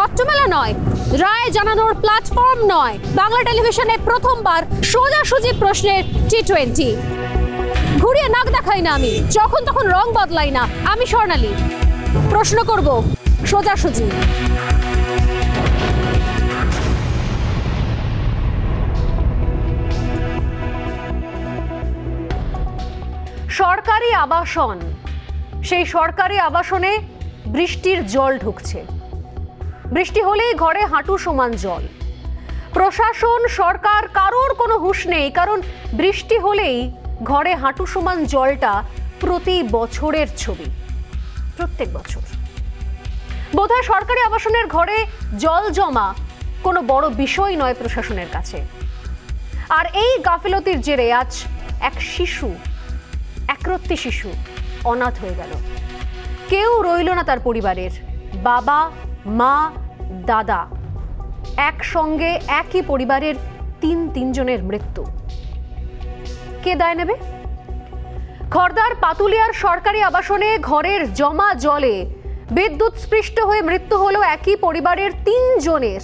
পত্রমেলা নয়, রায় জানানোর প্ল্যাটফর্ম নয়, বাংলা টেলিভিশনে প্রথমবার সোজাসুজি প্রশ্নের T20। ঘুরিয়ে নাক দেখাই না আমি, যখন তখন রং বদলাই না আমি। স্বর্ণালী প্রশ্ন করব সোজাসুজি। সরকারি আবাসন, সেই সরকারি আবাসনে বৃষ্টির জল ঢুকছে। বৃষ্টি হলেই ঘরে হাঁটু সমান জল। প্রশাসন, সরকার, কারোর কোনো হুঁশ নেই, কারণ বৃষ্টি হলেই ঘরে হাঁটু সমান জলটা প্রতি বছরের ছবি, প্রত্যেক বছর। বোধহয় সরকারি আবাসনের ঘরে জল জমা কোনো বড় বিষয় নয় প্রশাসনের কাছে। আর এই গাফিলতির জেরে আজ এক শিশু, একরত্তি শিশু অনাথ হয়ে গেল। কেউ রইল না তার পরিবারের। বাবা, মা, দাদা একসঙ্গে একই পরিবারের তিনজনের মৃত্যু। কে দায় নেবে? খড়দার পাতুলিয়ার সরকারি আবাসনে ঘরের জমা জলে বিদ্যুৎ স্পৃষ্ট হয়ে মৃত্যু হলো একই পরিবারের 3 জনের।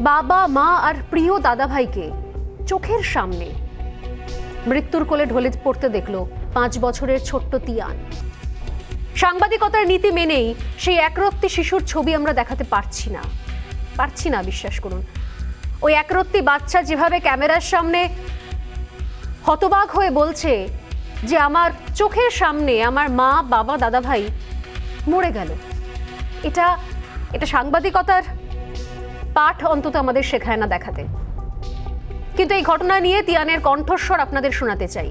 বাবা, মা আর প্রিয় দাদা ভাইকে চোখের সামনে মৃত্যুর কোলে ঢলে পড়তে দেখলো 5 বছরের ছোট্ট তিয়ান। সাংবাদিকতার নীতি মেনেই সেই একরত্তি শিশুর ছবি আমরা দেখাতে পারছি না, বিশ্বাস করুন। ওই একরত্তি বাচ্চা যেভাবে ক্যামেরার সামনে হতবাক হয়ে বলছে যে আমার চোখের সামনে আমার মা, বাবা, দাদা ভাই মরে গেল, এটা সাংবাদিকতার পাঠ অন্তত আমাদের শেখায় না দেখাতে। কিন্তু এই ঘটনা নিয়ে তিয়ানের কণ্ঠস্বর আপনাদের শোনাতে চাই।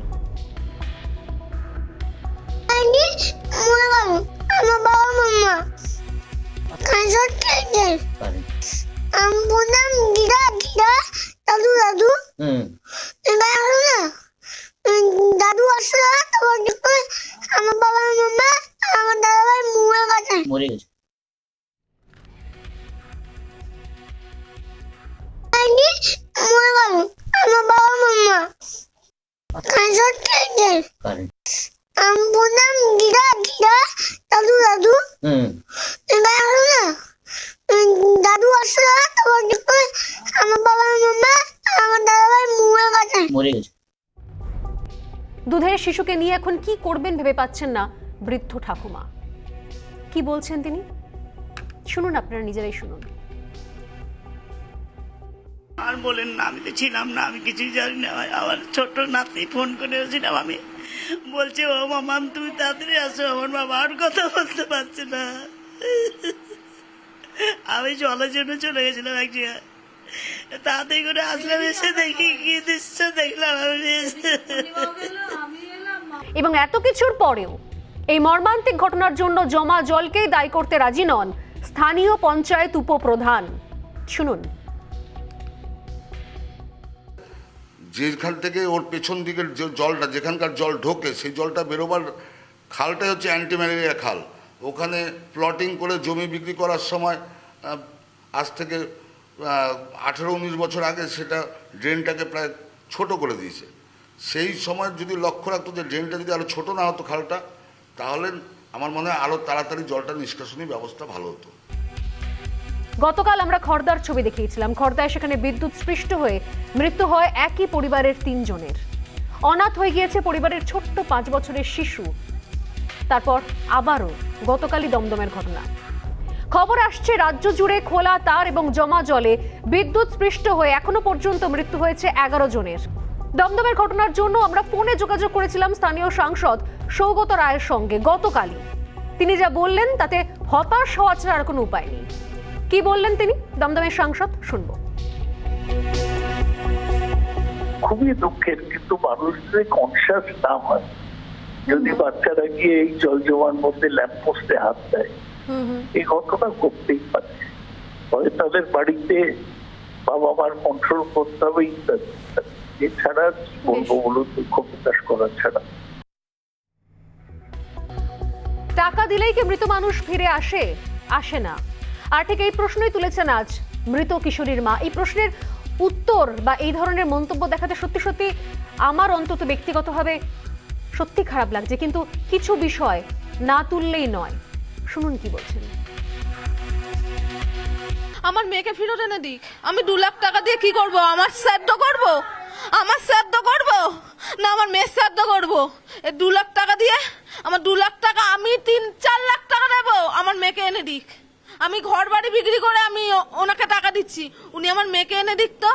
দাদু আসলে আমার বাবা, মামা, আমার দাদা ভাই মরে গেছে। আমার বাবা, মামা দাদু আসলে আমার বাবা, মামা, আমার দাদা ভাই মরে গেছে। দুধের শিশুকে নিয়ে এখন কি করবেন ভেবে পাচ্ছেন না বৃদ্ধ ঠাকুমা। কি বলছেন তিনি শুনুন, আপনারা নিজেরাই শুনুন। আর বলেন না, আমি তো ছিলাম না, আমি কিছুই জানি না। আমার ছোট্ট নাতি ফোন করেছিলাম, আমি বলছে ও মামা তুমি তাড়াতাড়ি আসো। আমার বাবা আর কথা বলতে পারছে না। আমি জলের জন্য চলে গেছিলাম এক জায়গায়, তাড়াতাড়ি করে আসলাম, এসে দেখি কি দৃশ্য দেখলাম। এবং এত কিছুর পরেও এই মর্মান্তিক ঘটনার জন্য জমা জলকেই দায়ী করতে রাজি নন স্থানীয় পঞ্চায়েত উপপ্রধান। শুনুন। যেখান থেকে ওর পেছন দিকের যে জলটা, যেখানকার জল ঢোকে, সেই জলটা বেরোবার খালটাই হচ্ছে অ্যান্টি ম্যালেরিয়া খাল। ওখানে প্লটিং করে জমি বিক্রি করার সময় আজ থেকে 18-19 বছর আগে সেটা ড্রেনটাকে প্রায় ছোট করে দিয়েছে। সেই সময় যদি লক্ষ্য রাখতো যে ড্রেনটা যদি আরও ছোট না হতো খালটা, তাহলে আমার মনে হয় আরও তাড়াতাড়ি জলটা নিষ্কাশনী ব্যবস্থা ভালো হতো। গতকাল আমরা খড়দার ছবি দেখিয়েছিলাম। খড়দায় সেখানে বিদ্যুৎ স্পৃষ্ট হয়ে মৃত্যু হয় একই পরিবারের 3 জনের। অনাথ হয়ে গিয়েছে পরিবারের ছোট্ট 5 বছরের শিশু। তারপর আবারও গতকালই দমদমের ঘটনা। খবর আসছে রাজ্য জুড়ে খোলা তার এবং জমা জলে বিদ্যুৎ স্পৃষ্ট হয়ে এখনো পর্যন্ত মৃত্যু হয়েছে 11 জনের। দমদমের ঘটনার জন্য আমরা ফোনে যোগাযোগ করেছিলাম স্থানীয় সাংসদ সৌগত রায়ের সঙ্গে গতকালই। তিনি যা বললেন তাতে হতাশ হওয়া ছাড়া আর কোনো উপায় নেই। কি বললেন তিনি, দমদমের সাংসদ, শুনবো। খুবই দুঃখের, কিন্তু মানুষদের কনসিয়াস না হয়, যদি বাচ্চারা গিয়ে এই জল জমার মধ্যে ল্যাম্পপোস্টে হাত দেয়, এই ঘটনা করতেই পারে। ফলে তাদের বাড়িতে বাবা মার কন্ট্রোল করতে হবে ইত্যাদি। এছাড়া কি বলবো বলুন, দুঃখ প্রকাশ করা ছাড়া। টাকা দিলেই কি মৃত মানুষ ফিরে আসে? আসে না। আর ঠিক এই প্রশ্নই তুলেছেন আজ মৃত কিশোরীর মা। এই প্রশ্নের উত্তর বা এই ধরনের মন্তব্য দেখাতে সত্যি সত্যি আমার অন্তত ব্যক্তিগতভাবে সত্যি খারাপ লাগছে, কিন্তু কিছু বিষয় না তুললেই নয়। শুনুন কি বলছেন। আমার মেয়েকে ফেরত এনে দিক। আমি 2 লাখ টাকা দিয়ে কি করব? আমার শ্রাদ্ধ করব? আমার শ্রাদ্ধ করব না আমার মেয়ের শ্রাদ্ধ করব? এই 2 লাখ টাকা দিয়ে আমার 2 লাখ টাকা আমি 3-4 লাখ টাকা দেবো, আমার মেয়েকে এনে দিক। আমি ঘর বাড়ি বিক্রি করে আমি ওনাকে টাকা দিচ্ছি, উনি আমার মেয়েকে এনে দিক। তো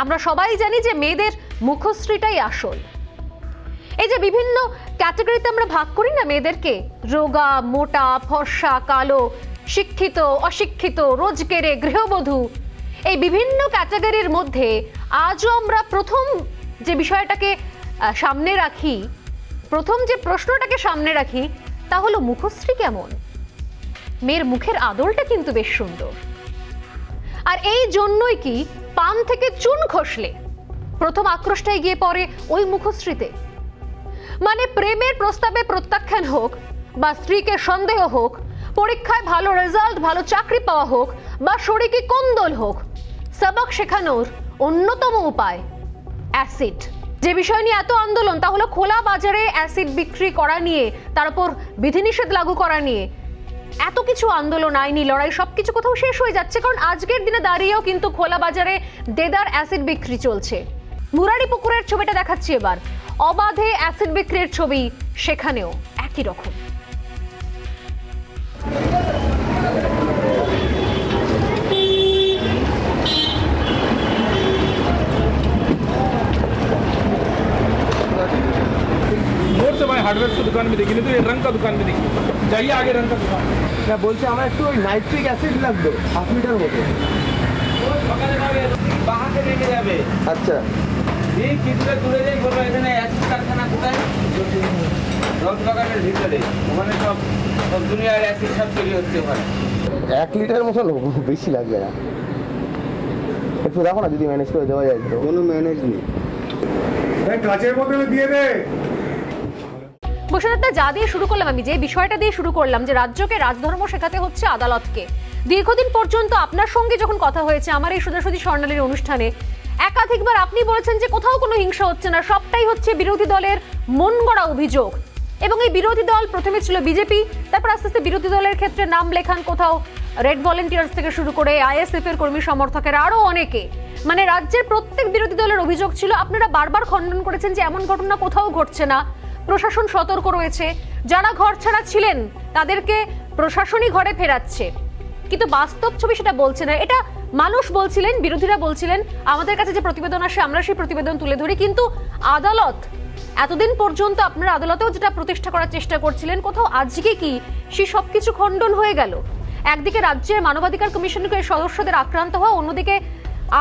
আমরা সবাই জানি যে মেয়েদের মুখশ্রীটাই আসল। এই যে বিভিন্ন ক্যাটাগরিতে আমরা ভাগ করি না মেয়েদেরকে, রোগা, মোটা, ফর্সা, কালো, শিক্ষিত, অশিক্ষিত, রোজগেরে, গৃহবধূ, এই বিভিন্ন ক্যাটাগরির মধ্যে আজও আমরা প্রথম যে বিষয়টাকে সামনে রাখি, প্রথম যে প্রশ্নটাকে সামনে রাখি তা হলো মুখশ্রী কেমন। মেয়ের মুখের আদলটা কিন্তু বেশ সুন্দর। আর এই জন্যই কি পান থেকে চুন খসলে প্রথম আক্রোশটাই গিয়ে পড়ে ওই মুখশ্রীতে। মানে প্রেমের প্রস্তাবে প্রত্যাখ্যান হোক, বা স্ত্রীকে সন্দেহ হোক, পরীক্ষায় ভালো রেজাল্ট, ভালো চাকরি পাওয়া হোক, বা শরীরে কোন্দল হোক, সবক শেখানোর অন্যতম উপায় অ্যাসিড। যে বিষয় নিয়ে এত আন্দোলন তা হলো খোলা বাজারে অ্যাসিড বিক্রি করা নিয়ে, তার উপর বিধিনিষেধ লাগু করা নিয়ে এত কিছু আন্দোলন, আইনি লড়াই, সবকিছু কোথাও শেষ হয়ে যাচ্ছে। কারণ আজকের দিনে দাঁড়িয়েও কিন্তু খোলা বাজারে দেদার অ্যাসিড বিক্রি চলছে। মুরারি পুকুরের ছবিটা দেখাচ্ছি এবার, অবাধে অ্যাসিড বিক্রির ছবি, সেখানেও একই রকম। से भाई हार्डवेयर की दुकान में देखी नहीं तो ये रंग का दुकान में देखी। जाइए आगे रंग का दुकान। मैं बोलছি আমার একটু নাইট্রিক অ্যাসিড লাগবে 1/2 লিটার মতো। বাহার থেকে নিয়ে যাবে। আচ্ছা এই কিছুটা দূরে যাই বলবো এখানে অ্যাসিড কারখানা কোথায়? রথ বাগানের ভিতরে, ওখানে সব দুনিয়ার অ্যাসিড সব তৈরি হচ্ছে ওখানে। 1 লিটার মতো বেশি লাগবে না, একটু দেখো না যদি ম্যানেজ করে দেওয়া যায়। কোনো ম্যানেজ নেই, কাঁচের বোতলে দিয়ে দে। বসুন্ধরা, যা দিয়ে শুরু করলাম, আমি যে বিষয়টা দিয়ে শুরু করলাম যে রাজ্যকে রাজধর্ম শেখাতে হচ্ছে আদালতকে। দীর্ঘদিন পর্যন্ত আপনার সঙ্গে যখন কথা হয়েছে আমার এই সোজাসুজি স্বর্ণালীর অনুষ্ঠানে, একাধিকবার আপনি বলেছেন যে কোথাও কোনো হিংসা হচ্ছে না, সবটাই হচ্ছে বিরোধী দলের মন গড়া অভিযোগ। এবং এই বিরোধী দল প্রথমে ছিল বিজেপি, তারপর আস্তে আস্তে বিরোধী দলের ক্ষেত্রে নাম লেখান কোথাও রেড ভলেন্টিয়ার্স থেকে শুরু করে আইএসএফ এর কর্মী সমর্থকেরা, আরো অনেকে। মানে রাজ্যের প্রত্যেক বিরোধী দলের অভিযোগ ছিল, আপনারা বারবার খণ্ডন করেছেন যে এমন ঘটনা কোথাও ঘটছে না, প্রশাসন সতর্ক রয়েছে, যারা ঘর ছাড়া ছিলেন তাদেরকে প্রশাসনই ঘরে ফেরাচ্ছে। কিন্তু বাস্তব ছবি সেটা বলছে না। এটা মানুষ বলছিলেন, বিরোধীরা বলছিলেন, আমাদের কাছে যে প্রতিবেদন আসে আমরা সেই প্রতিবেদন তুলে ধরি। কিন্তু আদালত এতদিন পর্যন্ত আপনারা আদালতেও যেটা প্রতিষ্ঠা করার চেষ্টা করছিলেন, কোথাও আজকে কি সেই সবকিছু খণ্ডন হয়ে গেল? একদিকে রাজ্যের মানবাধিকার কমিশনের সদস্যদের আক্রান্ত হওয়া, অন্যদিকে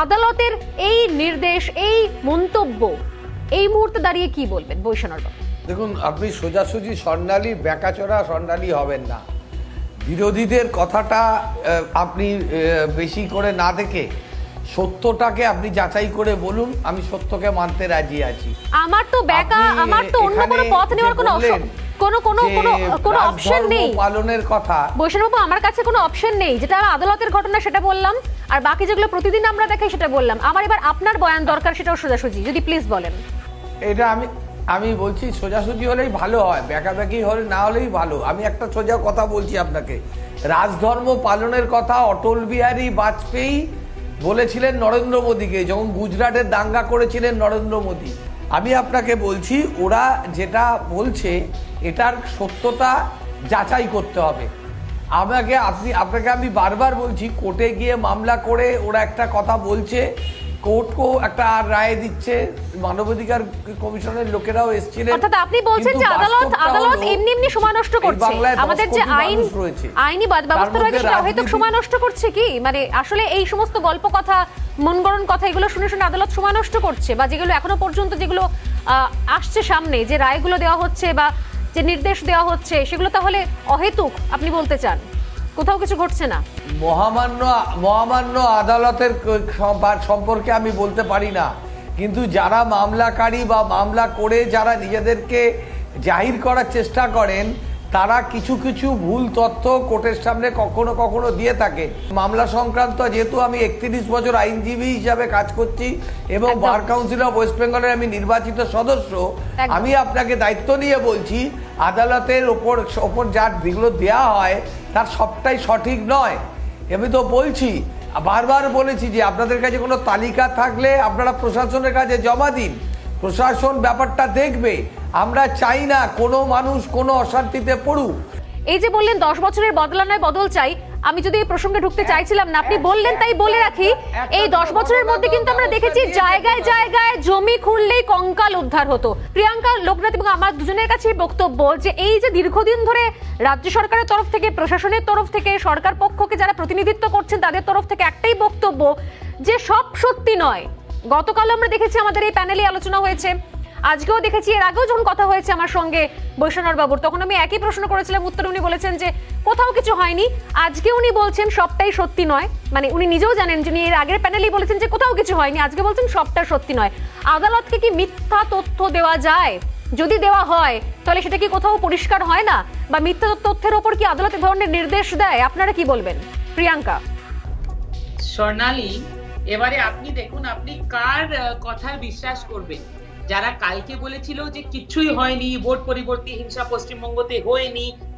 আদালতের এই নির্দেশ, এই মন্তব্য, এই মুহূর্তে দাঁড়িয়ে কি বলবেন বৈষ্ণব? দেখুন, আপনি সোজাসুজি স্বর্ণালী ব্যাকাচোরা স্বর্ণালী হবেন না। বিরোধীদের কথাটা আপনি বেশি করে না দেখে সত্যটাকে আপনি যাচাই করে বলুন, আমি সত্যকে মানতে রাজি আছি। আমার তো আমার তো অন্য কোনো পথ নেওয়ার কোনো অপশন নেই। পালনের কথা বৈষ্ণব, আমার কাছে কোনো অপশন নেই। যেটা আদালতের ঘটনা সেটা বললাম, আর বাকি যেগুলো প্রতিদিন আমরা দেখাই সেটা বললাম। আমার এবার আপনার বয়ান দরকার, সেটাও সোজাসুজি যদি প্লিজ বলেন। এটা আমি বলছি সোজাসুজি হলেই ভালো হয়, ব্যাকাব্যাকি হলে না হলেই ভালো। আমি একটা সোজা কথা বলছি আপনাকে, রাজধর্ম পালনের কথা অটল বিহারী বাজপেয়ী বলেছিলেন নরেন্দ্র মোদীকে, যখন গুজরাটের দাঙ্গা করেছিলেন নরেন্দ্র মোদী। আমি আপনাকে বলছি ওরা যেটা বলছে এটার সত্যতা যাচাই করতে হবে। আপনাকে আমি বারবার বলছি, কোর্টে গিয়ে মামলা করে ওরা একটা কথা বলছে, কোর্টকেও একটা রায় দিচ্ছে, মানবাধিকার কমিশনের লোকেরাও এসেছিলেন। অর্থাৎ আপনি বলছেন যে আদালত এমনি সময় নষ্ট করছে, আমাদের যে আইনি ব্যবস্থা রয়েছে সেটা হয়তো সময় নষ্ট করছে। কি মানে আসলে এই সমস্ত গল্প কথা, মনগড়ন কথা, এগুলো শুনে শুনে আদালত সময় নষ্ট করছে, বা যেগুলো এখনো পর্যন্ত যেগুলো আসছে সামনে, যে রায়গুলো দেওয়া হচ্ছে বা যে নির্দেশ দেওয়া হচ্ছে, সেগুলো তাহলে অহেতুক আপনি বলতে চান? কোথাও কিছু ঘটছে না? মহামান্য আদালতের সম্পর্কে আমি বলতে পারি না, কিন্তু যারা মামলাকারী বা মামলা করে যারা নিজেদেরকে জাহির করার চেষ্টা করেন, তারা কিছু কিছু ভুল তথ্য কোর্টের সামনে কখনো কখনো দিয়ে থাকে। মামলা সংক্রান্ত, যেহেতু আমি 31 বছর আইনজীবী হিসাবে কাজ করছি এবং বার কাউন্সিল অফ ওয়েস্ট বেঙ্গলের আমি নির্বাচিত সদস্য, আমি আপনাকে দায়িত্ব নিয়ে বলছি, আদালতের ওপর যা যেগুলো দেওয়া হয় তার সবটাই সঠিক নয়। আমি তো বলছি বারবার বলেছি যে আপনাদের কাছে কোনো তালিকা থাকলে আপনারা প্রশাসনের কাছে জমা দিন, প্রশাসন ব্যাপারটা দেখবে। আমরা চাই না কোনো মানুষ কোনো অশান্তিতে পড়ুক। এই যে বললেন 10 বছরের বদলা নয় বদল চাই, আমি যদি এই প্রসঙ্গে ঢুকতে চাইছিলাম না, আপনি বললেন তাই বলে রাখি। এই 10 বছরের মধ্যে কিন্তু আমরা দেখেছি জায়গায় জায়গায় জমি খুঁড়লেই কঙ্কাল উদ্ধার হতো। প্রিয়াঙ্কা, লোকনাথ এবং আমার দুজনের কাছে বক্তব্য যে এই যে দীর্ঘদিন ধরে রাজ্য সরকারের তরফ থেকে, প্রশাসনের তরফ থেকে, সরকার পক্ষকে যারা প্রতিনিধিত্ব করছেন তাদের তরফ থেকে একটাই বক্তব্য যে সব সত্যি নয়। গতকাল আমরা দেখেছি আমাদের এই প্যানেলে আলোচনা হয়েছে, আজকেও দেখেছি, এর আগেও যখন কথা হয়েছে আমার সঙ্গে বৈষ্ণব বাবুর, তখন আমি একই প্রশ্ন করেছিলাম, উত্তরে উনি বলেছেন যে কোথাও কিছু হয়নি। আজকে উনি বলছেন সবটাই সত্যি নয়, মানে উনি নিজেও জানেন যে উনি এর আগের প্যানেলেই বলেছেন যে কোথাও কিছু হয়নি, আজকে বলছেন সবটা সত্যি নয়। আদালতকে কি মিথ্যা তথ্য দেওয়া যায়? যদি দেওয়া হয় তাহলে সেটা কি কোথাও পরিষ্কার হয় না? বা মিথ্যা তথ্যের ওপর কি আদালত এ ধরনের নির্দেশ দেয়? আপনারা কি বলবেন? প্রিয়াঙ্কা। স্বর্ণালী, এবারে আপনি দেখুন আপনি কার কথা বিশ্বাস করবেন। যারা কালকে বলেছিল যে কিছুই হয়নি, ভোট পরিবর্তী হিংসা পশ্চিমবঙ্গতে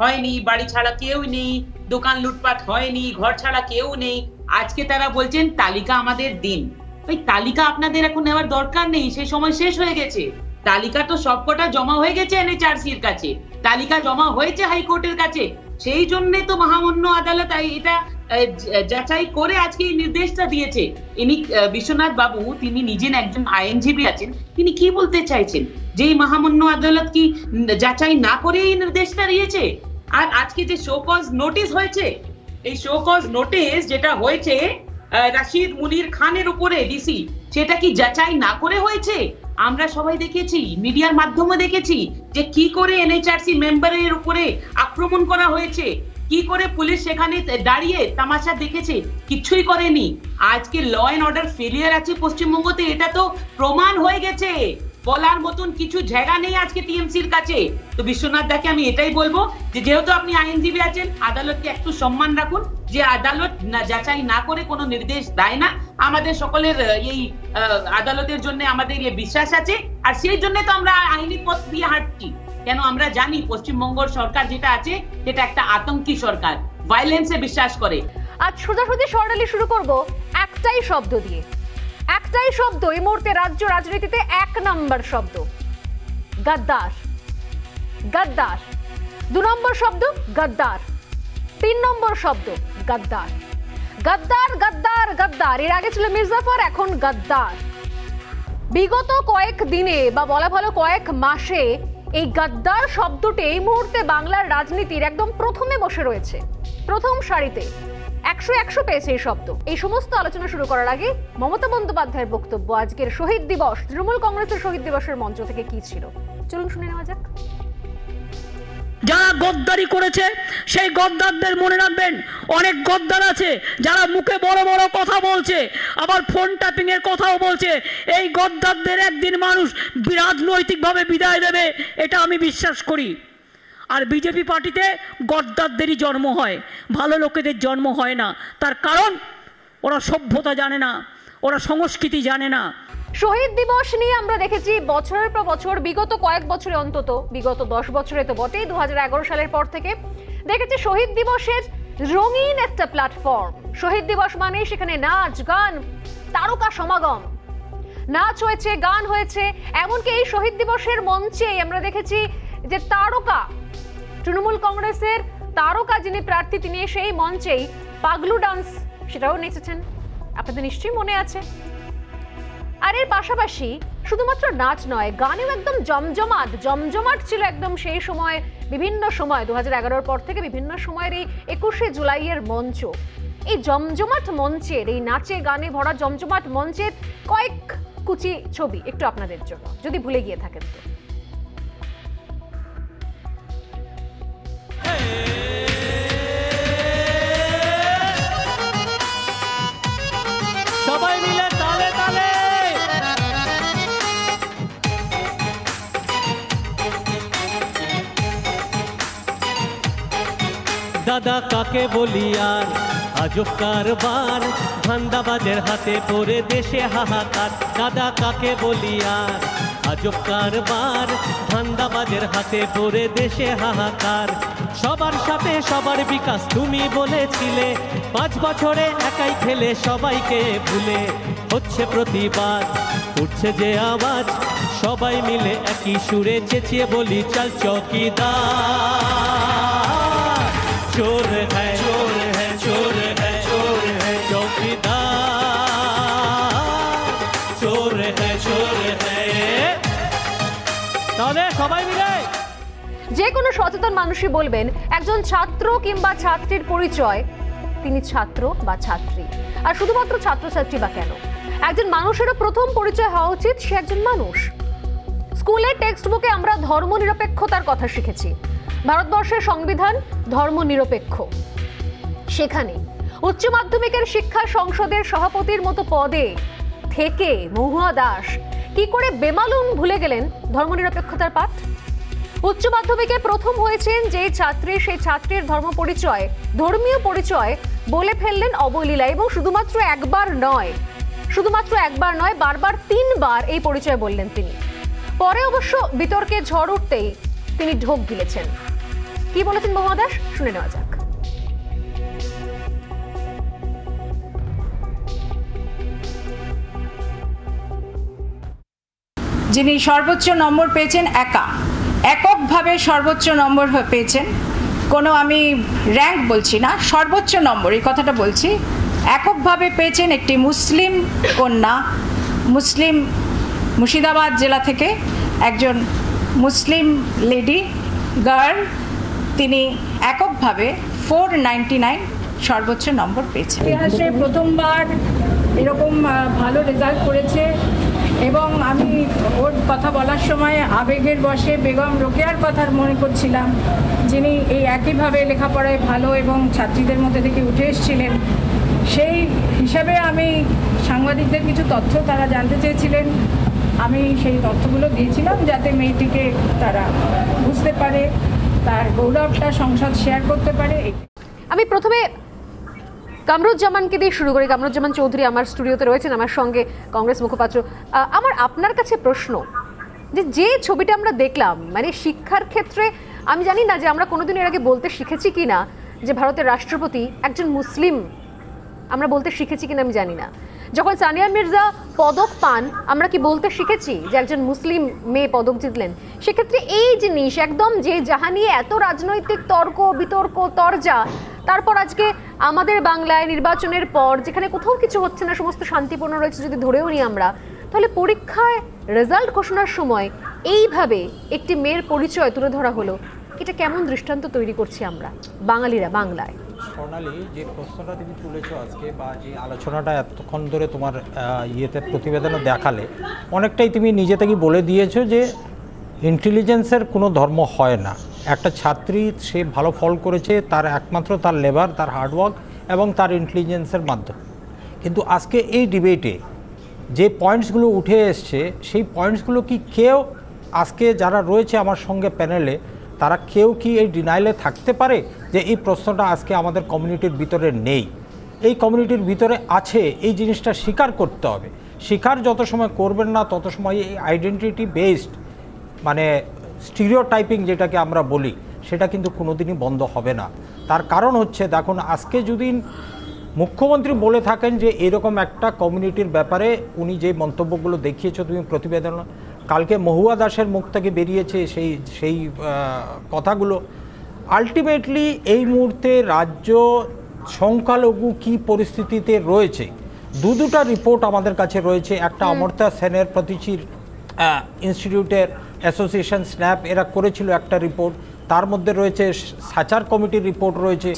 হয়নি, বাড়ি ছাড়া কেউ নেই, দোকান লুটপাট হয়নি, ঘর ছাড়া কেউ নেই, আজকে তারা বলছেন তালিকা আমাদের দিন। ওই তালিকা আপনাদের এখন নেওয়ার দরকার নেই, সেই সময় শেষ হয়ে গেছে। তালিকা তো সবকটা জমা হয়ে গেছে NHRC-র কাছে, তালিকা জমা হয়েছে হাইকোর্টের কাছে। সেই জন্য তো মহামান্য আদালত এটা যাচাই করে আজকে এই নির্দেশটা দিয়েছে। ইনি বিশ্বনাথ বাবু, তিনি নিজের একজন আইনজীবী আছেন, তিনি কি বলতে চাইছেন যে এই মহামান্য আদালত কি যাচাই না করে এই নির্দেশটা দিয়েছে? আর আজকে যে শো কজ নোটিশ হয়েছে, এই শো কজ নোটিশ যেটা হয়েছে রাশিদ মুনির খানের উপরে ডিসি, সেটা কি যাচাই না করে হয়েছে? আমরা সবাই দেখেছি, মিডিয়ার মাধ্যমে দেখেছি যে কি করে NHRC মেম্বারের উপরে আক্রমণ করা হয়েছে, কি করে পুলিশ সেখানে দাঁড়িয়ে তামাশা দেখেছে, কিছুই করেনি। আজকে ল এন্ড অর্ডার ফেলিয়ার আছে পশ্চিমবঙ্গতে, এটা তো প্রমাণ হয়ে গেছে। বলার মতন কিছু জায়গা নেই আজকে টিএমসির কাছে। তো বিশ্বনাথ দাকে আমি এটাই বলবো যে যেহেতু আপনি আইনজীবী আছেন, আদালতকে একটু সম্মান রাখুন, যে আদালত যাচাই না করে কোনো নির্দেশ দেয় না। আমাদের সকলের এই আদালতের জন্য আমাদের এই বিশ্বাস আছে, আর সেই জন্য তো আমরা আইনি পথ দিয়ে হাঁটছি। কেন আমরা জানি পশ্চিমবঙ্গ সরকার যেটা আছে সেটা একটা আতঙ্কি সরকার, ভায়োলেন্সে বিশ্বাস করে। আজ সোজাসুজি স্বর্ণালী শুরু করব একটাই শব্দ দিয়ে, একটাই শব্দ এই মুহূর্তে রাজ্য রাজনীতিতে 1 নম্বর শব্দ, গদ্দার। গদ্দার 2 নম্বর শব্দ গদ্দার, 3 নম্বর শব্দ গদ্দার। গদ্দার গদ্দার গদ্দার, এর আগে ছিল মির্জাফর, এখন গদ্দার। বিগত কয়েক দিনে বা বলা ভালো কয়েক মাসে এই গদ্দার শব্দটি এই মুহূর্তে বাংলার রাজনীতির একদম প্রথমে বসে রয়েছে, প্রথম সারিতে। 100 পেয়েছে এই শব্দ। এই সমস্ত আলোচনা শুরু করার আগে মমতা বন্দ্যোপাধ্যায়ের বক্তব্য আজকের শহীদ দিবস, তৃণমূল কংগ্রেসের শহীদ দিবসের মঞ্চ থেকে কি ছিল, চলুন শুনে নেওয়া যাক। যারা গদ্দারি করেছে সেই গদ্দারদের মনে রাখবেন, অনেক গদ্দার আছে যারা মুখে বড় বড় কথা বলছে, আবার ফোন ট্যাপিং এর কথাও বলছে। এই গদ্দারদের একদিন মানুষ রাজনৈতিকভাবে বিদায় দেবে, এটা আমি বিশ্বাস করি। আর বিজেপি পার্টিতে গদ্দারদেরই জন্ম হয়, ভালো লোকেদের জন্ম হয় না। তার কারণ ওরা সভ্যতা জানে না, ওরা সংস্কৃতি জানে না। শহীদ দিবস নিয়ে আমরা দেখেছি বছরের পর বছর, বিগত কয়েক বছরে, অন্তত বিগত 10 বছরে তো বটেই, 2011 সালের পর থেকে দেখেছি শহীদ দিবসের রঙিন একটা প্ল্যাটফর্ম। শহীদ দিবস মানে সেখানে নাচ গান, তারকা সমাগম, নাচ হয়েছে, গান হয়েছে। এমনকি এই শহীদ দিবসের মঞ্চে আমরা দেখেছি যে তারকা, তৃণমূল কংগ্রেসের তারকা যিনি প্রার্থী, তিনি সেই মঞ্চেই পাগলু ডান্স সেটাও নেচেছেন, আপনাদের নিশ্চয়ই মনে আছে। আর এর পাশাপাশি শুধুমাত্র নাচ নয়, গানেও একদম জমজমাট ছিল একদম সেই সময়, বিভিন্ন সময় 2011 পর থেকে বিভিন্ন সময়ের এই 21শে জুলাইয়ের মঞ্চ, এই জমজমাট মঞ্চের, এই নাচে গানে ভরা জমজমাট মঞ্চের কয়েক কুচি ছবি একটু আপনাদের জন্য, যদি ভুলে গিয়ে থাকেন তো। সবাই মিলে তালে তালে দাদা কাকে বলি আর আজব কারবার ধান্দাবাজের হাতে পড়ে দেশে হাহাকার, দাদা কাকে বলি আর। আজব কারবার ধান্দাবাজের হাতে পড়ে দেশে হাহাকার, সবার সাথে সবার বিকাশ তুমি বলেছিলে, 5 বছরে একাই খেলে সবাইকে ভুলে। হচ্ছে প্রতিবাদ, উঠছে যে আওয়াজ, সবাই মিলে একই সুরে চেঁচিয়ে বলি চল চৌকিদার, চোর হ্যায় চোর হ্যায় চোর হ্যায় চোর হ্যায় চৌকিদার, চোর হ্যায় চোর হ্যায়। তাহলে সবাই মিলে যে কোনো সচেতন মানুষই বলবেন একজন ছাত্র কিংবা ছাত্রীর পরিচয় তিনি ছাত্র বা ছাত্রী। আর শুধুমাত্র ছাত্রছাত্রী বা কেন, একজন মানুষেরও প্রথম পরিচয় হওয়া উচিত সে একজন মানুষ। স্কুলের টেক্সট বুকে আমরা ধর্মনিরপেক্ষতার কথা শিখেছি। ভারতবর্ষের সংবিধান ধর্মনিরপেক্ষ। সেখানে উচ্চ মাধ্যমিকের শিক্ষা সংসদের সভাপতির মতো পদে থেকে মহুয়া দাস কি করে বেমালুম ভুলে গেলেন ধর্মনিরপেক্ষতার পাঠ? উচ্চ মাধ্যমিকে প্রথম হয়েছেন যে ছাত্রী, সেই ছাত্রীর ধর্ম পরিচয়, ধর্মীয় পরিচয় বলে ফেললেন অবলীলায়। এবং শুধুমাত্র একবার নয়, বারবার 3 বার এই পরিচয় বললেন তিনি। পরে অবশ্য বিতর্কে ঝড় উঠতেই তিনি ঢোক গিলেছেন। কি বলেছেন মহুয়া দাস শুনে নেওয়া যাক। যিনি সর্বোচ্চ নম্বর পেয়েছেন এককভাবে সর্বোচ্চ নম্বর পেয়েছেন, কোনো আমি র্যাঙ্ক বলছি না, সর্বোচ্চ নম্বর এই কথাটা বলছি, এককভাবে পেয়েছেন একটি মুসলিম কন্যা, মুর্শিদাবাদ জেলা থেকে একজন মুসলিম লেডি গার্ল, তিনি এককভাবে 499 সর্বোচ্চ নম্বর পেয়েছেন। ইতিহাসে প্রথমবার এরকম ভালো রেজাল্ট করেছে এবং আমি ওর কথা বলার সময় আবেগের বশে বেগম রোকেয়ার কথা মনে করছিলাম, যিনি এই একইভাবে লেখাপড়ায় ভালো এবং ছাত্রীদের মধ্যে থেকে উঠে এসেছিলেন। সেই হিসাবে আমি সাংবাদিকদের কিছু তথ্য তারা জানতে চেয়েছিলেন, আমি সেই তথ্যগুলো দিয়েছিলাম যাতে মেয়েটিকে তারা বুঝতে পারে, তার গৌরবটা সংসদ শেয়ার করতে পারে। আমি প্রথমে কামরুজ্জামানকে দিয়ে শুরু করি। কামরুজ্জামান চৌধুরী আমার স্টুডিওতে রয়েছেন, আমার সঙ্গে কংগ্রেস মুখপাত্র। আমার আপনার কাছে প্রশ্ন, যে ছবিটা আমরা দেখলাম, মানে শিক্ষার ক্ষেত্রে আমি জানি না যে আমরা কোনোদিন এর আগে বলতে শিখেছি কি না যে ভারতের রাষ্ট্রপতি একজন মুসলিম, আমরা বলতে শিখেছি কিনা আমি জানি না। যখন সানিয়া মির্জা পদক পান আমরা কি বলতে শিখেছি যে একজন মুসলিম মেয়ে পদক জিতলেন? সেক্ষেত্রে এই জিনিস একদম যে যাহা নিয়ে এত রাজনৈতিক তর্ক বিতর্ক তরজা, তারপর আজকে আমাদের বাংলায় নির্বাচনের পর যেখানে কোথাও কিছু হচ্ছে না, সমস্ত শান্তিপূর্ণ রয়েছে যদি ধরেও নিই আমরা, তাহলে পরীক্ষায় রেজাল্ট ঘোষণার সময় এইভাবে একটি মেয়ের পরিচয় তুলে ধরা হলো, এটা কেমন দৃষ্টান্ত তৈরি করছি আমরা বাঙালিরা বাংলায়? স্বর্ণালী, যে প্রশ্নটা তুমি তুলেছো আজকে বা যে আলোচনাটা এতক্ষণ ধরে তোমার প্রতিবেদনে দেখালে, অনেকটাই তুমি নিজে থেকেই বলে দিয়েছো যে ইন্টেলিজেন্সের কোনো ধর্ম হয় না। একটা ছাত্রী সে ভালো ফল করেছে তার একমাত্র তার লেবার, তার হার্ডওয়ার্ক এবং তার ইন্টেলিজেন্সের মাধ্যমে। কিন্তু আজকে এই ডিবেটে যে পয়েন্টসগুলো উঠে এসছে, সেই পয়েন্টসগুলো কি কেউ আজকে যারা রয়েছে আমার সঙ্গে প্যানেলে, তারা কেউ কি এই ডিনাইলে থাকতে পারে যে এই প্রশ্নটা আজকে আমাদের কমিউনিটির ভিতরে নেই? এই কমিউনিটির ভিতরে আছে, এই জিনিসটা স্বীকার করতে হবে। স্বীকার যত সময় করবেন না তত সময় এই আইডেন্টিটি বেসড মানে স্টিরিওটাইপিং যেটাকে আমরা বলি, সেটা কিন্তু কোনোদিনই বন্ধ হবে না। তার কারণ হচ্ছে, দেখুন আজকে যদি মুখ্যমন্ত্রী বলে থাকেন যে এরকম একটা কমিউনিটির ব্যাপারে উনি যে মন্তব্যগুলো দেখিয়েছো তুমি প্রতিবেদন, কালকে মহুয়া দাসের মুখ থেকে বেরিয়েছে সেই কথাগুলো, আলটিমেটলি এই মুহূর্তে রাজ্য সংখ্যালঘু কি পরিস্থিতিতে রয়েছে, দুটা রিপোর্ট আমাদের কাছে রয়েছে। একটা অমর্ত্য সেনের প্রতিচির ইনস্টিটিউটের অ্যাসোসিয়েশন স্ন্যাপ এরা করেছিল একটা রিপোর্ট, তার মধ্যে রয়েছে সাচার কমিটির রিপোর্ট রয়েছে।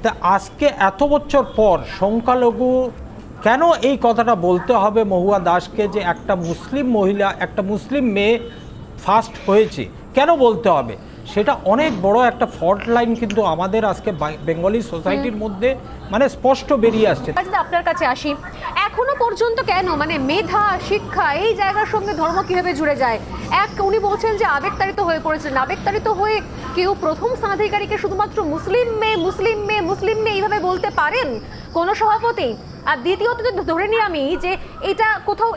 তা আজকে এত বছর পর সংখ্যালঘু কেন এই কথাটা বলতে হবে মহুয়া দাসকে যে একটা মুসলিম মহিলা, একটা মুসলিম মেয়ে ফার্স্ট হয়েছে, কেন বলতে হবে? সেটা অনেক বড় একটা ফল্ট লাইন কিন্তু আমাদের আজকে বেঙ্গলি সোসাইটির মধ্যে মানে স্পষ্ট বেরিয়ে আসছে। আপনার কাছে আসি, এখনো পর্যন্ত কেন মানে মেধা শিক্ষা এই জায়গার সঙ্গে ধর্ম কিভাবে জুড়ে যায়? উনি বলছেন যে আবেগতাড়িত হয়ে পড়েছেন, আবেগতাড়িত হয়ে কেউ প্রথম স্থানাধিকারীকে শুধুমাত্র মুসলিম মেয়ে মুসলিম মেয়ে মুসলিম মেয়ে এইভাবে বলতে পারেন কোন সভাপতি? আর দ্বিতীয়ত ধরে নিই আমি যে এটা কোথাও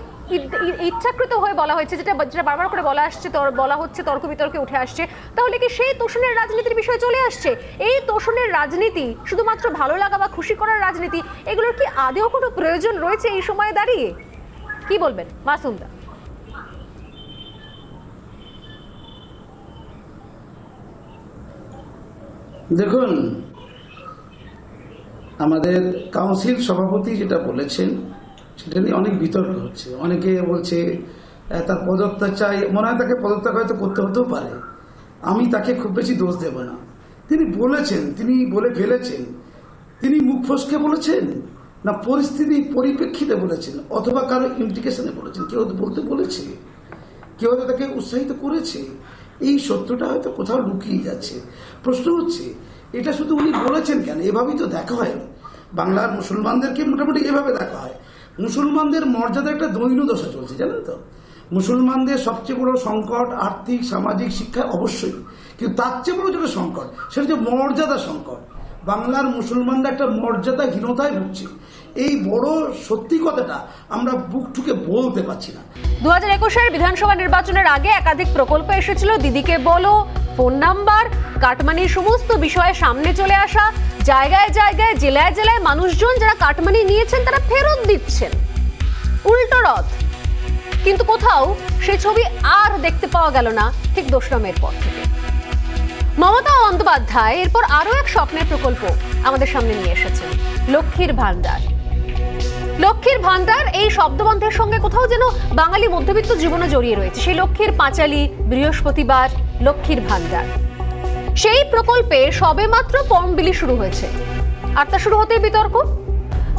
ইচ্ছাকৃত হয়ে বলা হয়েছে, যেটা বারবার করে বলা হচ্ছে, তর্ক বিতর্কে উঠে আসছে, তাহলে কি সেই তোষণের রাজনীতির বিষয় চলে আসছে? এই তোষণের রাজনীতি শুধুমাত্র ভালো লাগা বা খুশি করার রাজনীতি, এগুলোর কি আদৌ কোনো প্রয়োজন রয়েছে এই সময়ে দাঁড়িয়ে? কি বলবেন মাসুমদা? দেখুন, আমাদের কাউন্সিল সভাপতি যেটা বলেছেন সেটা নিয়ে অনেক বিতর্ক হচ্ছে। অনেকে বলছে তার পদত্যাগ চাই, মনে হয় তাকে পদত্যাগ হয়তো করতে হতেও পারে। আমি তাকে খুব বেশি দোষ দেব না। তিনি বলেছেন, তিনি বলে ফেলেছেন, তিনি মুখ ফসকে বলেছেন না পরিস্থিতি পরিপ্রেক্ষিতে বলেছেন, অথবা কারো ইমপ্লিকেশনে বলেছেন, কেউ বলতে বলেছে, কেউ হয়তো তাকে উৎসাহিত করেছে। এই সত্যটা হয়তো কোথাও লুকিয়ে যাচ্ছে। প্রশ্ন হচ্ছে এটা শুধু উনি বলেছেন কেন? এভাবেই তো দেখা হয়। বাংলার মুসলমানদেরকে মোটামুটি এভাবে দেখা হয়। মুসলমানদের মর্যাদা একটা দৈন্যদশা চলছে, জানেন তো। মুসলমানদের সবচেয়ে বড় সংকট আর্থিক সামাজিক শিক্ষা অবশ্যই, কিন্তু তার চেয়ে বড় যেটা সংকট সেটা হচ্ছে মর্যাদা সংকট। বাংলার মুসলমানরা একটা মর্যাদাহীনতায় ভুগছে। এই বড় সত্যি কথাটা আমরা বুক ঠুকে বলতে পারছি না। 2021-এর বিধানসভা নির্বাচনের আগে একাধিক প্রকল্প এসেছিল, দিদিকে বলো, ফোন নাম্বার, কাটমানির সমস্ত বিষয়ে সামনে চলে আসা, জায়গায় জায়গায় জেলায় জেলায় মানুষজন যারা কাটমানি নিয়েছেন তারা ফেরত দিচ্ছেন, উল্টো রথ। কিন্তু কোথাও সে ছবি আর দেখতে পাওয়া গেল না ঠিক 2রা মের পর থেকে। মমতা বন্দ্যোপাধ্যায় এরপর আরো এক স্বপ্নের প্রকল্প আমাদের সামনে নিয়ে এসেছেন, লক্ষ্মীর ভান্ডার। লক্ষ্মীর ভান্ডার এই শব্দবন্ধের সঙ্গে কোথাও যেন বাঙালি মধ্যবিত্ত জীবনে জড়িয়ে রয়েছে। সেই লক্ষ্মীর পাঁচালী, বৃহস্পতিবার, লক্ষ্মীর ভান্ডার, সেই প্রকল্পে সবে মাত্র ফর্ম বিলি শুরু হয়েছে। আর তা শুরু হতেই বিতর্ক।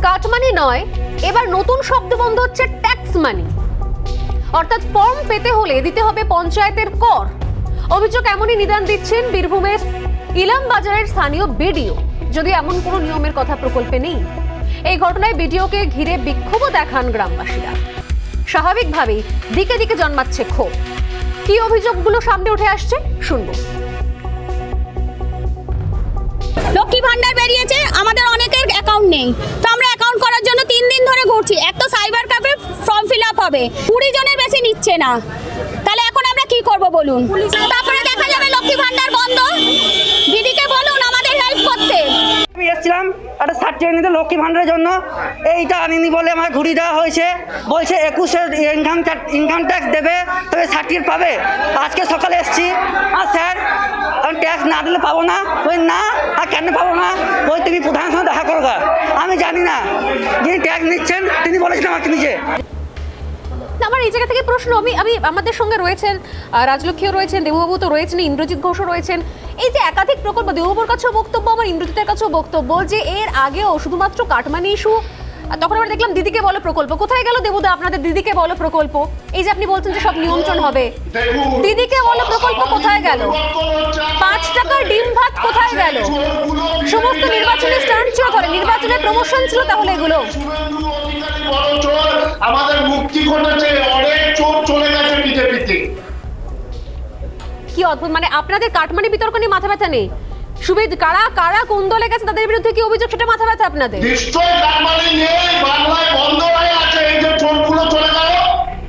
কাটমানি নয়, এবার নতুন শব্দবন্ধ হচ্ছে ট্যাক্স মানি। অর্থাৎ ফর্ম পেতে হলে দিতে হবে পঞ্চায়েতের কর। অভিযোগ এমনই নিদান দিচ্ছেন বীরভূমের ইলাম বাজারের স্থানীয় বিডিও, যদি এমন কোনো নিয়মের কথা প্রকল্পে নেই। এই ঘটনায় বিডিওকে ঘিরে বিক্ষোভও দেখান গ্রামবাসীরা। স্বাভাবিকভাবেই দিকে দিকে জন্মাচ্ছে ক্ষোভ। কি অভিযোগগুলো সামনে উঠে আসছে শুনবো। লক্ষ্মী ভান্ডার বেরিয়েছে, আমাদের অনেকের অ্যাকাউন্ট নেই, তো আমরা অ্যাকাউন্ট করার জন্য 3 দিন ধরে ঘুরছি। এক তো cyber cafe form fill up হবে, 20 জনের বেশি নিচ্ছে না, তাহলে এখন আমরা কি করব বলুন? তারপরে দেখা যাবে লক্ষ্মী ভান্ডার বন্ধ। দিদিকে বলুন আমাদের হেল্প করতে। আমি এসেছিলাম একটা সার্টিফিকেট নিতে লক্ষ্মী ভান্ডারের জন্য, এইটা আনিনি বলে আমার ঘুরি দেওয়া হয়েছে। বলছে 21-এর ইনকাম ট্যাক্স দেবে তবে সার্টিফিকেট পাবে। আজকে সকালে এসেছি, আর স্যার আমি ট্যাক্স না দিলে পাবো না। ওই না, আর কেন পাবো না? ওই তুমি প্রধানের সঙ্গে দেখা করো। আমি জানি না, যিনি ট্যাক্স নিচ্ছেন তিনি বলেছেন আমাকে নিজে। আমার এই জায়গা থেকে প্রশ্ন, আমি আমাদের সঙ্গে রয়েছেন রাজলক্ষ্মীও রয়েছেন, দেববাবু তো রয়েছেন, ইন্দ্রজিৎ ঘোষও রয়েছেন। এই যে একাধিক প্রকল্প, দেববাবুর কাছেও বক্তব্য, আমার ইন্দ্রজিতের কাছেও বক্তব্য যে এর আগেও শুধুমাত্র কাটমানি ইস্যু, তখন আমরা দেখলাম দিদিকে বলো প্রকল্প। কোথায় গেল দেবুদা আপনাদের দিদিকে বলো প্রকল্প? এই যে আপনি বলছেন যে সব নিয়ন্ত্রণ হবে, দিদিকে বলো প্রকল্প কোথায় গেল? 5 টাকার ডিম ভাত কোথায় গেল? সমস্ত নির্বাচনের স্ট্যান্ড ছিল, ধরে নির্বাচনের প্রমোশন ছিল, তাহলে এগুলো আমাদের মুক্তি ঘটেছে, অনেক চোর চলে গেছে বিজেপিতে। কি অদ্ভুত, মানে আপনাদের কাটমানি বিতর্ক নিয়ে মাথা ব্যথা নেই? সুবিধ কারা কারা কোন দলে গেছে, তাদের বিরুদ্ধে কি অভিযোগ সেটা মাথা ব্যথা আপনাদের? নিশ্চয় কাটমানি নেই, বাংলায় বন্ধ হয়ে আছে। এই যে চোরগুলো চলে গেল,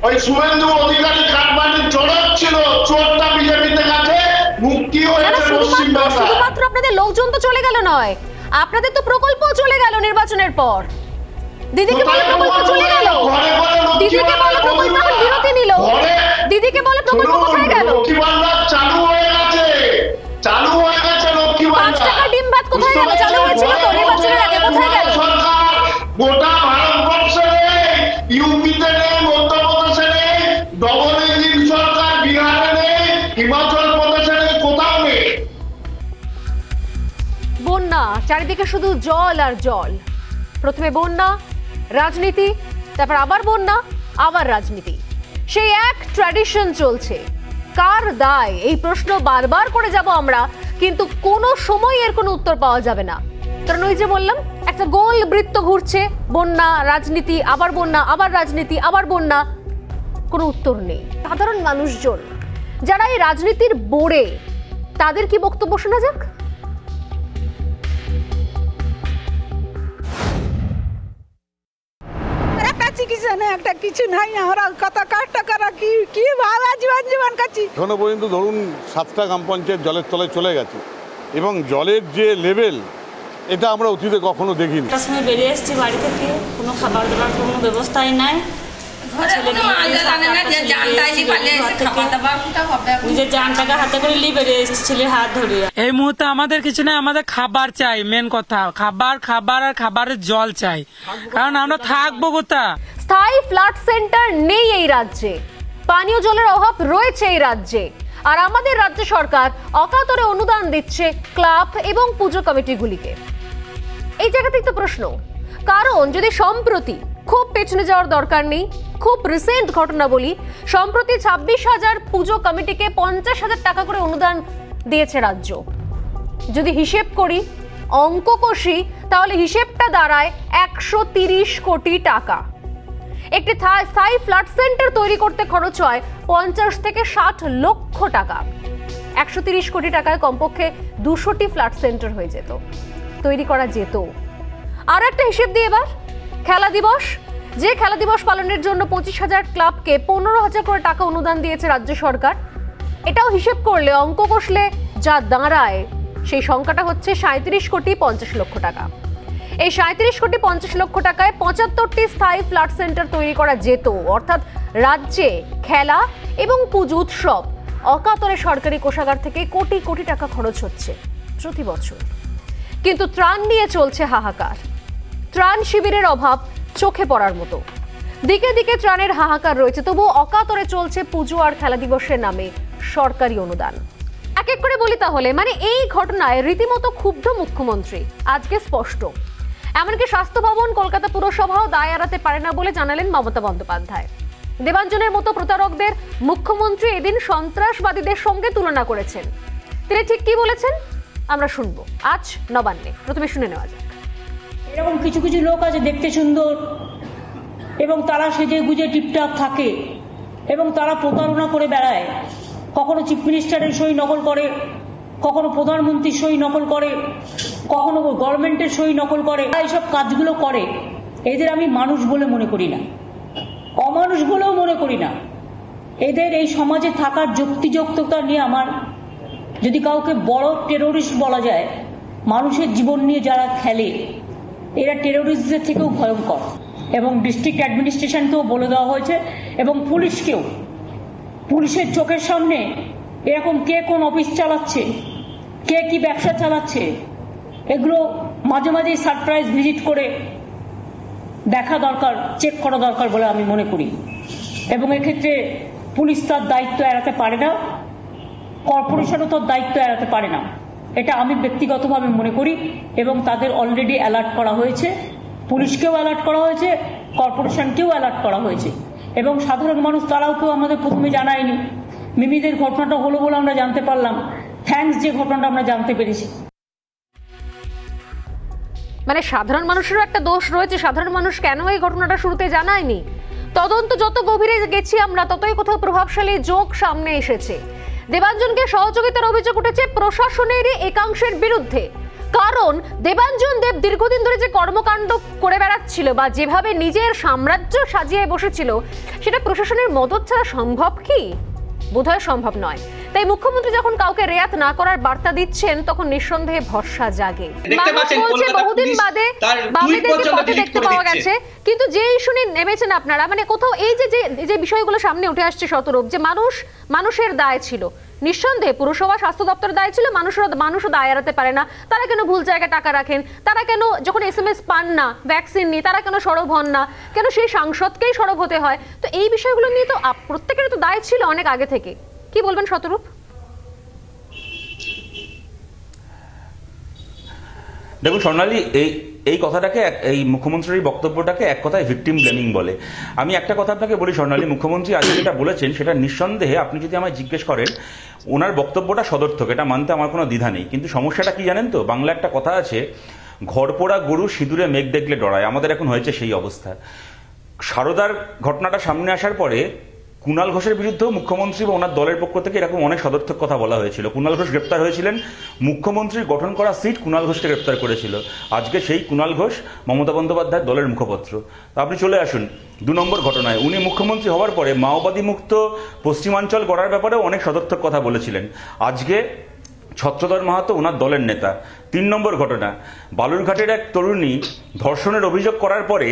ওই শুভেন্দু অধিকারী কাটমানি চড়াচ্ছিল, চোরটা বিজেপিতে গেছে, মুক্তি হয়েছে। শুধুমাত্র আপনাদের লোকজন তো চলে গেল নয়, আপনাদের তো প্রকল্পও চলে গেল নির্বাচনের পর। দিদিকে বলে প্রকল্প চলে গেল, দিদিকে বলে প্রকল্প এখন বিরতি নিল, দিদিকে বলে প্রকল্প কোথায় গেল? চালু হয়ে গেছে, চালু হয়ে গেছে লক্ষ্মী ভান্ডার। 5 টাকা ডিম ভাত কোথায় গেল? চালু হয়েছিল তো নির্বাচনের আগে, কোথায় গেল? গোটা ভারতবর্ষে নেই, ইউপিতে নেই, মধ্যপ্রদেশে নেই, ডবল ইঞ্জিন সরকার বিহারে নেই, হিমাচল প্রদেশে নেই, কোথাও নেই। বন্যা, চারিদিকে শুধু জল আর জল। প্রথমে বন্যা, রাজনীতি, তারপর আবার বন্যা, আবার রাজনীতি। সেই এক ট্র্যাডিশন চলছে। কার দায় এই প্রশ্ন বারবার করে যাব আমরা, কিন্তু কোনো সময় এর কোনো উত্তর পাওয়া যাবে না। কারণ ওই যে বললাম, একটা গোল বৃত্ত ঘুরছে, বন্যা, রাজনীতি, আবার বন্যা, আবার রাজনীতি, আবার বন্যা, কোনো উত্তর নেই। সাধারণ মানুষজন যারা এই রাজনীতির বোড়ে তাদের কি বক্তব্য শোনা যাক। চিকিৎসা নেই, একটা কিছু নাই, আমরা কত কষ্ট করা কি ভাবা জীবন কাছি। এখনো পর্যন্ত ধরুন 7টা গ্রাম পঞ্চায়েত জলের তলায় চলে গেছে এবং জলের যে লেভেল এটা আমরা অতীতে কখনো দেখিনি। একটা সময় বেরিয়ে এসেছি বাড়ি থেকে, কোনো খাবার দাবার কোনো ব্যবস্থাই নাই। নিজের জানটাকে হাতে করে নিয়ে বেরিয়ে এসেছি ছেলের হাত ধরে। এই মুহূর্তে আমাদের কিছু নেই, আমাদের খাবার চাই, মেন কথা খাবার আর খাবারের জল চাই, কারণ আমরা থাকবো কোথায়। স্থায়ী ফ্লাড সেন্টার নেই এই রাজ্যে, পানীয় জলের অভাব রয়েছে এই রাজ্যে, আর আমাদের রাজ্য সরকার অকাতরে অনুদান দিচ্ছে ক্লাব এবং পুজো কমিটিগুলিকে। এই জায়গাতেই তো প্রশ্ন, কারণ যদি সম্প্রতি, খুব পেছনে যাওয়ার দরকার নেই, খুব রিসেন্ট ঘটনা বলি, সম্প্রতি 26,000 পুজো কমিটিকে 50,000 টাকা করে অনুদান দিয়েছে রাজ্য। যদি হিসেব করি, অঙ্ক কষি, তাহলে হিসেবটা দাঁড়ায় 130 কোটি টাকা। একটি স্থায়ী ফ্লাড সেন্টার তৈরি করতে খরচ হয় 50 থেকে 60 লক্ষ টাকা। 130 কোটি টাকায় কমপক্ষে 200টি ফ্লাড সেন্টার হয়ে যেত, তৈরি করা যেত। আর একটা হিসেব দিয়ে এবার খেলা দিবস, যে খেলা দিবস পালনের জন্য 25,000 ক্লাবকে 15,000 করে টাকা অনুদান দিয়েছে রাজ্য সরকার। এটাও হিসেব করলে, অঙ্ক কষলে যা দাঁড়ায়, সেই সংখ্যাটা হচ্ছে 37 কোটি 50 লক্ষ টাকা। এই 37 কোটি 50 লক্ষ টাকায় 75টি স্থায়ী ফ্লাড সেন্টার তৈরি করা যেত। অর্থাৎ রাজ্যে খেলা এবং পুজো উৎসব অকাতরে সরকারি কোষাগার থেকে কোটি কোটি টাকা খরচ হচ্ছে প্রতি বছর। কিন্তু ত্রাণ নিয়ে চলছে হাহাকার, ত্রাণ শিবিরের অভাব চোখে পড়ার মতো। দিকে দিকে ত্রাণের হাহাকার রয়েছে, তবুও অকাতরে চলছে পুজো আর খেলা দিবসের নামে সরকারি অনুদান। এক এক করে বলি তাহলে, মানে এই ঘটনায় রীতিমতো ক্ষুব্ধ মুখ্যমন্ত্রী আজকে স্পষ্ট। এমনকি স্বাস্থ্য ভবন, কলকাতা পুরসভাও দায় এড়াতে পারে না বলে জানালেন মমতা বন্দ্যোপাধ্যায়। দেবাঞ্জনের মতো প্রতারকদের মুখ্যমন্ত্রী এদিন সন্ত্রাসবাদীদের সঙ্গে তুলনা করেছেন। তিনি ঠিক কি বলেছেন আমরা শুনবো আজ নবান্নে। প্রথমে শুনে নেওয়া যাক। এরকম কিছু কিছু লোক আছে দেখতে সুন্দর এবং তারা সেজে গুজে টিপটাপ থাকে এবং তারা প্রতারণা করে বেড়ায়। কখনো চিফ মিনিস্টারের সই নকল করে, কখনো প্রধানমন্ত্রীর সই নকল করে, কখনো গভর্নমেন্টের সই নকল করে। এইসব কাজগুলো করে, এদের আমি মানুষ বলে মনে করি না, অমানুষ বলেও মনে করি না। এদের এই সমাজে থাকার যুক্তিযুক্ততা নিয়ে আমার, যদি কাউকে বড় টেরোরিস্ট বলা যায়, মানুষের জীবন নিয়ে যারা খেলে, এরা টেরোরিস্টদের থেকেও ভয়ঙ্কর। এবং ডিস্ট্রিক্ট অ্যাডমিনিস্ট্রেশনকেও বলে দেওয়া হয়েছে এবং পুলিশকেও, পুলিশের চোখের সামনে এরকম কে কোন অফিস চালাচ্ছে, কে কি ব্যবসা চালাচ্ছে, এগুলো মাঝে মাঝে সারপ্রাইজ ভিজিট করে দেখা দরকার, চেক করা দরকার বলে আমি মনে করি। এবং এক্ষেত্রে পুলিশ তার দায়িত্ব এড়াতে পারে না, কর্পোরেশনও তার দায়িত্ব এড়াতে পারে না, এটা আমি ব্যক্তিগতভাবে মনে করি। এবং তাদের অলরেডি অ্যালার্ট করা হয়েছে, পুলিশকেও অ্যালার্ট করা হয়েছে, কর্পোরেশনকেও অ্যালার্ট করা হয়েছে। এবং সাধারণ মানুষ তারাও কেউ আমাদের প্রথমে জানায়নি, মিমিদের ঘটনাটা হলো বলে আমরা জানতে পারলাম। থ্যাঙ্কস, যে ঘটনাটা আমরা জানতে পেরেছি। মানে সাধারণ মানুষেরও একটা দোষ রয়েছে, সাধারণ মানুষ কেন এই ঘটনাটা শুরুতে জানায়নি? তদন্ত যত গভীরে গেছি আমরা, ততই কোথাও প্রভাবশালী যোগ সামনে এসেছে। দেবাঞ্জনকে সহযোগিতার অভিযোগ উঠেছে প্রশাসনেরই একাংশের বিরুদ্ধে। কারণ দেবাঞ্জন দেব দীর্ঘদিন ধরে যে কর্মকাণ্ড করে বেড়াচ্ছিল বা যেভাবে নিজের সাম্রাজ্য সাজিয়ে বসেছিল, সেটা প্রশাসনের মদত ছাড়া সম্ভব কি? বোধহয় সম্ভব নয়। তাই মুখ্যমন্ত্রী যখন কাউকে রেয়াত না করার বার্তা দিচ্ছেন, তখন নিঃসন্দেহে ভরসা জাগে। বহুদিন বাদে বামেদেরকে পথে দেখতে পাওয়া গেছে, কিন্তু যে ইস্যু নিয়ে নেমেছেন আপনারা, মানে কোথাও এই যে বিষয়গুলো সামনে উঠে আসছে শতরূপ, যে মানুষের দায় ছিল, নিঃসন্দেহে পুরসভা স্বাস্থ্য দপ্তরের দায় ছিল, মানুষও দায় এড়াতে পারে না। তারা কেন ভুল জায়গায় টাকা রাখেন, তারা কেন যখন SMS পান না, ভ্যাকসিন নিয়ে তারা কেন সরব হন না, কেন সেই সাংসদকেই সরব হতে হয়? তো এই বিষয়গুলো নিয়ে তো প্রত্যেকেরই তো দায় ছিল অনেক আগে থেকে। কি বলবেন শতরূপ? দেখুন স্বর্ণালী, এই কথাটাকে, এই মুখ্যমন্ত্রীর বক্তব্যটাকে এক কথায় ভিকটিম ব্লেমিং বলে। আমি একটা কথা আপনাকে বলি স্বর্ণালী, মুখ্যমন্ত্রী আজকে যেটা বলেছেন সেটা নিঃসন্দেহে, আপনি যদি আমায় জিজ্ঞেস করেন, ওনার বক্তব্যটা সদর্থক, এটা মানতে আমার কোনো দ্বিধা নেই। কিন্তু সমস্যাটা কি জানেন তো, বাংলা একটা কথা আছে, ঘরপোড়া গরু সিঁদুরে মেঘ দেখলে ডরায়। আমাদের এখন হয়েছে সেই অবস্থা। সারদার ঘটনাটা সামনে আসার পরে কুণাল ঘোষের বিরুদ্ধেও মুখ্যমন্ত্রী বা ওনার দলের পক্ষ থেকে এরকম অনেক সদর্থক কথা বলা হয়েছিল। কুণাল ঘোষ গ্রেপ্তার হয়েছিলেন, মুখ্যমন্ত্রীর গঠন করা সিট কুণাল ঘোষকে গ্রেপ্তার করেছিল। আজকে সেই কুণাল ঘোষ মমতা বন্দ্যোপাধ্যায়ের দলের মুখপত্র। তা আপনি চলে আসুন 2 নম্বর ঘটনায়। উনি মুখ্যমন্ত্রী হওয়ার পরে মাওবাদী মুক্ত পশ্চিমাঞ্চল গড়ার ব্যাপারেও অনেক সদর্থক কথা বলেছিলেন। আজকে ছত্রধর মাহাতো ওনার দলের নেতা। 3 নম্বর ঘটনা, বালুরঘাটের এক তরুণী ধর্ষণের অভিযোগ করার পরে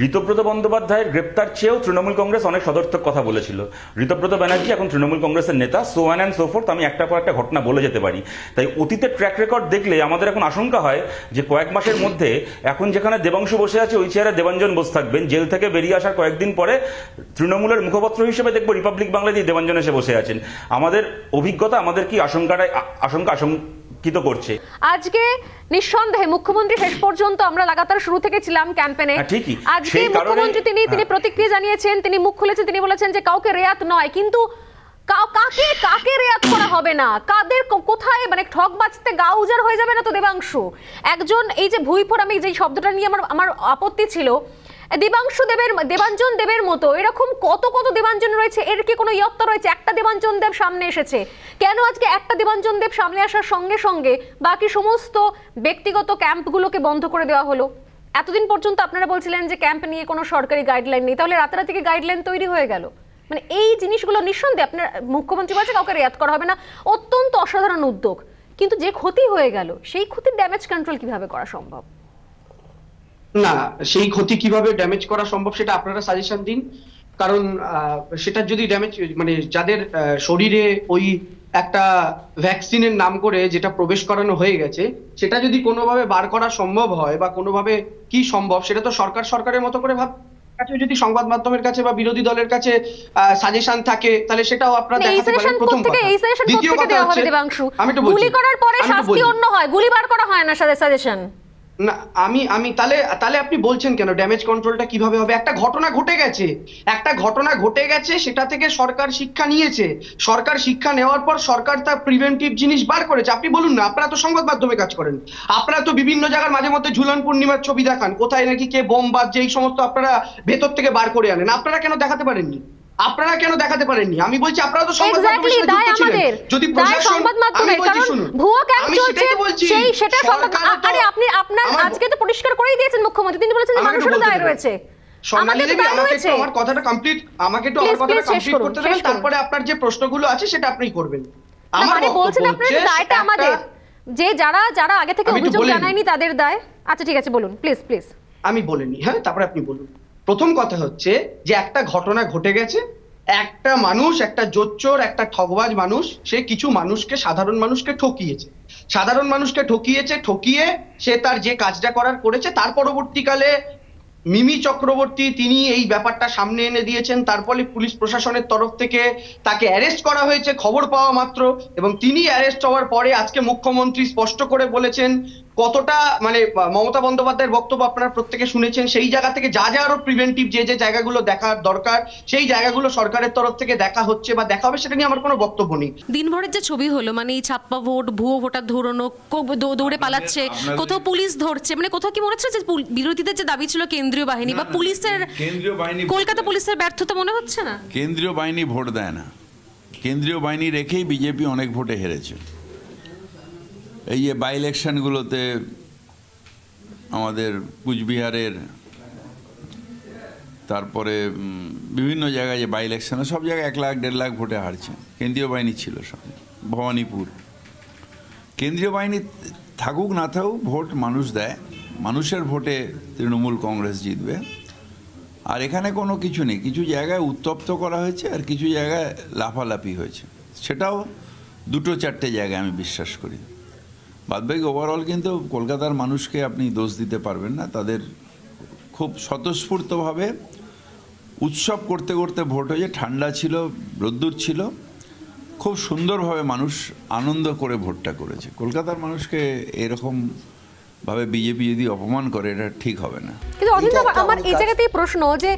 ঋতব্রত বন্দ্যোপাধ্যায়ের গ্রেপ্তার চেয়েও তৃণমূল কংগ্রেস অনেক সদর্থক কথা বলেছিল। ঋতব্রত ব্যানার্জি এখন তৃণমূল কংগ্রেসের নেতা, so an and so fourth. আমি একটা পর একটা ঘটনা বলে যেতে পারি। তাই অতীতের ট্র্যাক রেকর্ড দেখলে আমাদের এখন আশঙ্কা হয় যে কয়েক মাসের মধ্যে এখন যেখানে দেবাংশু বসে আছে ওই চেয়ারে দেবাঞ্জন বসে থাকবেন। জেল থেকে বেরিয়ে আসার কয়েকদিন পরে তৃণমূলের মুখপত্র হিসেবে দেখবো রিপাবলিক বাংলা দিয়ে দেবাঞ্জন এসে বসে আছেন। আমাদের অভিজ্ঞতা আমাদের কি আশঙ্কিত করছে। আজকে নিঃসন্দেহে মুখ্যমন্ত্রী শেষ পর্যন্ত আমরা লাগাতার শুরু থেকে ছিলাম ক্যাম্পেনে। আজকে মুখ্যমন্ত্রী তিনি প্রতিক্রিয়া জানিয়েছেন, তিনি মুখ খুলেছেন, তিনি বলেছেন যে কাউকে রেয়াত নয়, কিন্তু কাকে রেয়াত করা হবে না, কাদের কোথায় মানে ঠক বাজতে গা উজাড় হয়ে যাবে না তো দেবাংশু। একজন এই যে ভুইফোর, আমি যে শব্দটা নিয়ে আমার আপত্তি ছিল, দেবাঞ্জন দেবের মতো এরকম কত দেবাঞ্জন রয়েছে, এর কি কোনো ইয়ত্তা রয়েছে? একটা দেবাঞ্জন দেব সামনে এসেছে, কেন আজকে একটা দেবাঞ্জন দেব সামনে আসার সঙ্গে সঙ্গে বাকি সমস্ত ব্যক্তিগত ক্যাম্পগুলোকে বন্ধ করে দেওয়া হলো? এতদিন পর্যন্ত আপনারা বলছিলেন যে ক্যাম্প নিয়ে কোনো সরকারি গাইডলাইন নেই, তাহলে রাতারাতি গাইডলাইন তৈরি হয়ে গেল। মানে এই জিনিসগুলো নিঃসন্দেহে আপনার মুখ্যমন্ত্রী বলছে কাউকে রেয়াত করা হবে না, অত্যন্ত অসাধারণ উদ্যোগ, কিন্তু যে ক্ষতি হয়ে গেল সেই ক্ষতির ড্যামেজ কন্ট্রোল কিভাবে করা সম্ভব? না, সেই ক্ষতি কিভাবে ড্যামেজ করা সম্ভব সেটা আপনারা সাজেশন দিন। কারণ সেটা যদি ড্যামেজ মানে যাদের শরীরে ওই একটা ভ্যাকসিনের নাম করে যেটা প্রবেশ করানো হয়ে গেছে, সেটা যদি কোনোভাবে বার করা সম্ভব হয় বা কোনোভাবে কি সম্ভব, সেটা তো সরকারের মতো করে কাছে যদি সংবাদ মাধ্যমের কাছে বা বিরোধী দলের কাছে সাজেশন থাকে তাহলে সেটাও আপনারা দেখাতে পারেন। প্রথম কথা। দ্বিতীয় কথা হচ্ছে আমি তো বলছি, গুলি করার পরে শাস্তি অন্য হয়, গুলি বার করা হয় না সাজেশন। না, আমি তাহলে আপনি বলছেন কেন ড্যামেজ কন্ট্রোলটা কিভাবে হবে? একটা ঘটনা ঘটে গেছে, সেটা থেকে সরকার শিক্ষা নিয়েছে। সরকার শিক্ষা নেওয়ার পর সরকার তার প্রিভেন্টিভ জিনিস বার করেছে। আপনি বলুন না, আপনারা তো সংবাদ মাধ্যমে কাজ করেন, আপনারা তো বিভিন্ন জায়গার মাঝে মধ্যে ঝুলন পূর্ণিমার ছবি দেখান, কোথায় নাকি কে বোম বাজছে, এই সমস্ত আপনারা ভেতর থেকে বার করে আনেন। আপনারা কেন দেখাতে পারেননি? আমি বলছি আপনারা তো সংবাদ মাধ্যমের সাথে যুক্ত ছিলেন। যদি প্রশাসন, আমি বলছি শুনুন, ভুয়া ক্যাম্প চলছে সেই সেটা সংবাদ, আরে আপনি আপনার আজকে তো পরিষ্কার করেই দিয়েছেন মুখ্যমন্ত্রী, তিনি বলেছেন যে মানুষের দায় রয়েছে। আমাদের তো দায় রয়েছে। আমার কথাটা কমপ্লিট, আমাকে একটু আমার কথাটা কমপ্লিট করতে দেন, তারপরে আপনার যে প্রশ্নগুলো আছে সেটা আপনি করবেন। আমার বলছেন আপনার দায়টা আমাদের, যে যারা আগে থেকে অভিযোগ জানায়নি তাদের দায়। আচ্ছা ঠিক আছে, বলুন প্লিজ। আমি বলিনি, হ্যাঁ, তারপরে আপনি বলুন। প্রথম কথা হচ্ছে যে একটা ঘটনা ঘটে গেছে, একটা মানুষ, একটা জোচ্চোর, একটা ঠকবাজ মানুষ, সে কিছু মানুষকে, সাধারণ মানুষকে ঠকিয়ে সে তার যে কাজটা করার করেছে। তার পরবর্তীকালে মিমি চক্রবর্তী তিনি এই ব্যাপারটা সামনে এনে দিয়েছেন, তারপরে পুলিশ প্রশাসনের তরফ থেকে তাকে অ্যারেস্ট করা হয়েছে খবর পাওয়া মাত্র, এবং তিনি অ্যারেস্ট হওয়ার পরে আজকে মুখ্যমন্ত্রী স্পষ্ট করে বলেছেন কতটা মানে মমতা বন্দ্যোপাধ্যায়ের বক্তব্য আপনারা প্রত্যেকে শুনেছেন, সেই জায়গা থেকে যা আরো প্রিভেন্টিভ যে জায়গাগুলো দেখার দরকার সেই জায়গাগুলো সরকারের তরফ থেকে দেখা হচ্ছে বা দেখা হবে, সেটা নিয়ে আমার কোনো বক্তব্য নেই। দিনভরের যে ছবি হলো, মানে এই ছাপ্পা ভোট, ভুয়ো ভোটার ধরানো, দৌড়ে পালাচ্ছে, কোথাও পুলিশ ধরছে, মানে কোথাও কি মনে হচ্ছে যে বিরোধীদের যে দাবি ছিল কেন্দ্রীয় বাহিনী বা পুলিশের, কলকাতা পুলিশের ব্যর্থতা মনে হচ্ছে না? কেন্দ্রীয় বাহিনী ভোট দেয় না, কেন্দ্রীয় বাহিনী রেখেই বিজেপি অনেক ভোটে হেরেছে। এই যে বাই ইলেকশনগুলোতে আমাদের কুচবিহারের, তারপরে বিভিন্ন জায়গায় যে বাই ইলেকশনে সব জায়গায় 1 লাখ 1.5 লাখ ভোটে হারছে, কেন্দ্রীয় বাহিনী ছিল সব। ভবানীপুর, কেন্দ্রীয় বাহিনী থাকুক না থাকুক ভোট মানুষ দেয়, মানুষের ভোটে তৃণমূল কংগ্রেস জিতবে। আর এখানে কোনো কিছু নেই, কিছু জায়গায় উত্তপ্ত করা হয়েছে আর কিছু জায়গায় লাফালাফি হয়েছে, সেটাও 2-4টে জায়গায় আমি বিশ্বাস করি। বাদবাকি ওভারঅল কিন্তু কলকাতার মানুষকে আপনি দোষ দিতে পারবেন না, তাদের খুব স্বতঃস্ফূর্তভাবে উৎসব করতে করতে ভোট হয়েছে, ঠান্ডা ছিল, রোদ্দুর ছিল, খুব সুন্দরভাবে মানুষ আনন্দ করে ভোটটা করেছে। কলকাতার মানুষকে এরকম ভাবে বিজেপি যদি অপমান করে এটা ঠিক হবে না। কিন্তু আমার এই জায়গাতেই প্রশ্ন যে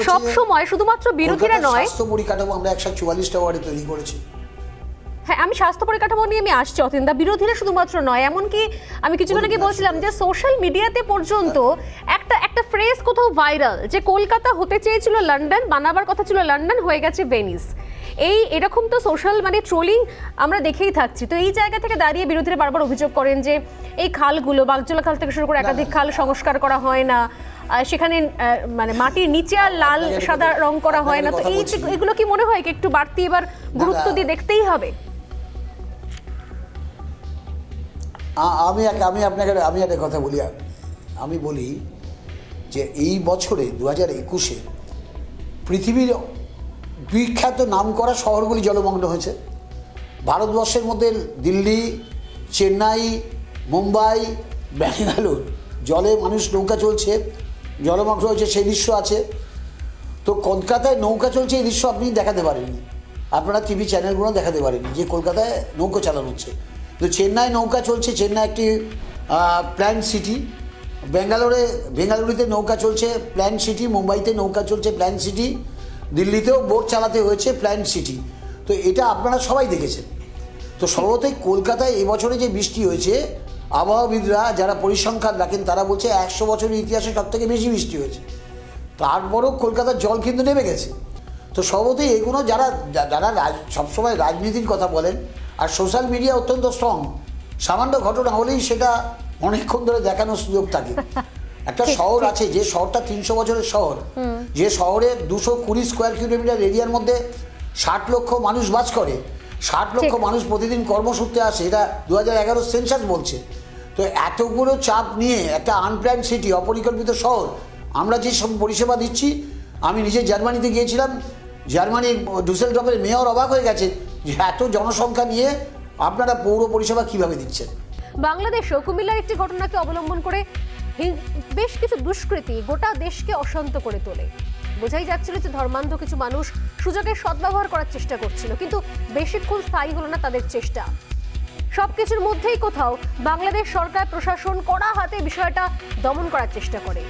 সব সময় শুধুমাত্র বিরোধীরা নয়, স্বাস্থ্য পরিকাঠামো আমরা 144টা ওয়ার্ডে তৈরি করেছি। হ্যাঁ, আমি স্বাস্থ্য পরিকাঠামো নিয়ে আমি আসছি অতীন্দা। বিরোধীরা শুধুমাত্র নয়, এমনকি আমি কিছুক্ষণ আগে বলছিলাম যে সোশ্যাল মিডিয়াতে পর্যন্ত একটা ফ্রেজ কোথাও ভাইরাল, যে কলকাতা হতে চেয়েছিল লন্ডন, বানাবার কথা ছিল লন্ডন, হয়ে গেছে ভেনিস। এরকম তো সোশ্যাল ট্রোলিং আমরা দেখেই থাকছি। তো এই জায়গা থেকে দাঁড়িয়ে বিরোধীরা বারবার অভিযোগ করেন যে এই খালগুলো, বাগজোলা খাল থেকে শুরু করে একাধিক খাল সংস্কার করা হয় না, সেখানে মাটির নিচে আর লাল সাদা রং করা হয় না। তো এগুলো কি মনে হয় কি একটু বাড়তি এবার গুরুত্ব দিয়ে দেখতেই হবে? আমি একটা কথা বলি, আমি বলি যে এই বছরে 2021-এ পৃথিবীর বিখ্যাত নামকরা শহরগুলি জলমগ্ন হয়েছে। ভারতবর্ষের মধ্যে দিল্লি, চেন্নাই, মুম্বাই, ব্যাঙ্গালোর জলে মানুষ নৌকা চলছে, জলমগ্ন হয়েছে, সেই দৃশ্য আছে। তো কলকাতায় নৌকা চলছে এই দৃশ্য আপনি দেখাতে পারেননি, আপনারা টিভি চ্যানেলগুলো দেখাতে পারেননি যে কলকাতায় নৌকা চালানো হচ্ছে। তো চেন্নাই নৌকা চলছে, চেন্নাই একটি প্ল্যান সিটি। বেঙ্গালুরুতে নৌকা চলছে প্ল্যান সিটি, মুম্বাইতে নৌকা চলছে প্ল্যান সিটি, দিল্লিতেও বোট চালাতে হয়েছে প্ল্যান সিটি। তো এটা আপনারা সবাই দেখেছেন। তো সর্বতই কলকাতায় এবছরে যে বৃষ্টি হয়েছে, আবহাওয়াবিদরা যারা পরিসংখ্যান রাখেন তারা বলছে 100 বছরের ইতিহাসে সবথেকে বেশি বৃষ্টি হয়েছে। তারপরেও কলকাতার জল কিন্তু নেমে গেছে। তো সর্বতই এগুলো যারা সবসময় রাজনীতির কথা বলেন, আর সোশ্যাল মিডিয়া অত্যন্ত স্ট্রং, সামান্য ঘটনা হলেই সেটা অনেকক্ষণ ধরে দেখানোর সুযোগ থাকে। একটা শহর আছে, যে শহরটা 300 বছরের শহর, যে শহরে 220 স্কোয়ার কিলোমিটার এরিয়ার মধ্যে 60 লক্ষ মানুষ বাস করে, 60 লক্ষ মানুষ প্রতিদিন কর্মসূত্রে আসে, এটা 2011 সেন্সাস বলছে। তো এতগুলো চাপ নিয়ে একটা আনপ্ল্যান্ড সিটি, অপরিকল্পিত শহর, আমরা যে সব পরিষেবা দিচ্ছি, আমি নিজে জার্মানিতে গিয়েছিলাম, জার্মানির ডুসেলডর্ফের মেয়র অবাক হয়ে গেছে যে এত জনসংখ্যা নিয়ে আপনারা পৌর পরিষেবা কীভাবে দিচ্ছেন। বাংলাদেশেও কুমিল্লার একটি ঘটনাকে অবলম্বন করে বেশ কিছু দুষ্কৃতী গোটা দেশকে অশান্ত করে তোলে। বোঝাই যাচ্ছিল যে ধর্মান্ধ কিছু মানুষ সুযোগের সদ্ব্যবহার করার চেষ্টা করছিল, কিন্তু বেশিক্ষণ স্থায়ী হলো না তাদের চেষ্টা। সবকিছুর মধ্যেই কোথাও বাংলাদেশ সরকার প্রশাসন কড়া হাতে বিষয়টা দমন করার চেষ্টা করে,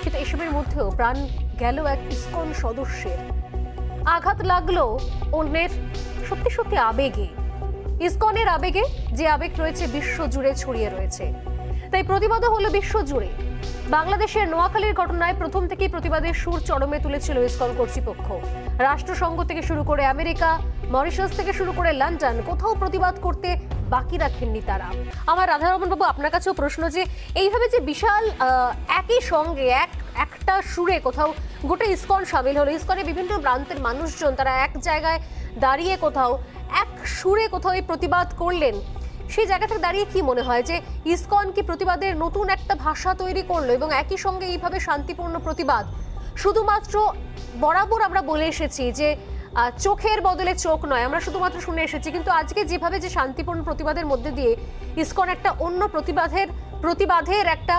কিন্তু এসবের মধ্যেও প্রাণ গেল এক ইসকন সদস্যের। আঘাত লাগলো অন্যের সত্যি সত্যি আবেগে, ইসকনের আবেগে, যে আবেগ রয়েছে বিশ্ব জুড়ে ছড়িয়ে রয়েছে। তাই প্রতিবাদও হলো বিশ্ব জুড়ে। বাংলাদেশের নোয়াখালীর ঘটনায় প্রথম থেকেই প্রতিবাদের সুর চরমে তুলেছিল ইসকন কর্তৃপক্ষ। রাষ্ট্রসংঘ থেকে শুরু করে আমেরিকা, মরিশাস থেকে শুরু করে লন্ডন, কোথাও প্রতিবাদ করতে বাকি রাখেননি তারা। আমার রাধারমণ বাবু, আপনার কাছেও প্রশ্ন, যে এইভাবে যে বিশাল একই সঙ্গে একটা সুরে কোথাও গোটা ইসকন সামিল হলো, ইসকনের বিভিন্ন প্রান্তের মানুষজন তারা এক জায়গায় দাঁড়িয়ে কোথাও এক সুরে কোথাও এই প্রতিবাদ করলেন, সেই জায়গা থেকে দাঁড়িয়ে কি মনে হয় যে ইসকন কি প্রতিবাদের নতুন একটা ভাষা তৈরি করলো? এবং একই সঙ্গে এইভাবে শান্তিপূর্ণ প্রতিবাদ শুধুমাত্র, বরাবর আমরা বলে এসেছি যে চোখের বদলে চোখ নয়, আমরা শুধুমাত্র শুনে এসেছি, কিন্তু আজকে যেভাবে যে শান্তিপূর্ণ প্রতিবাদের মধ্যে দিয়ে ইসকন একটা অন্য প্রতিবাদের একটা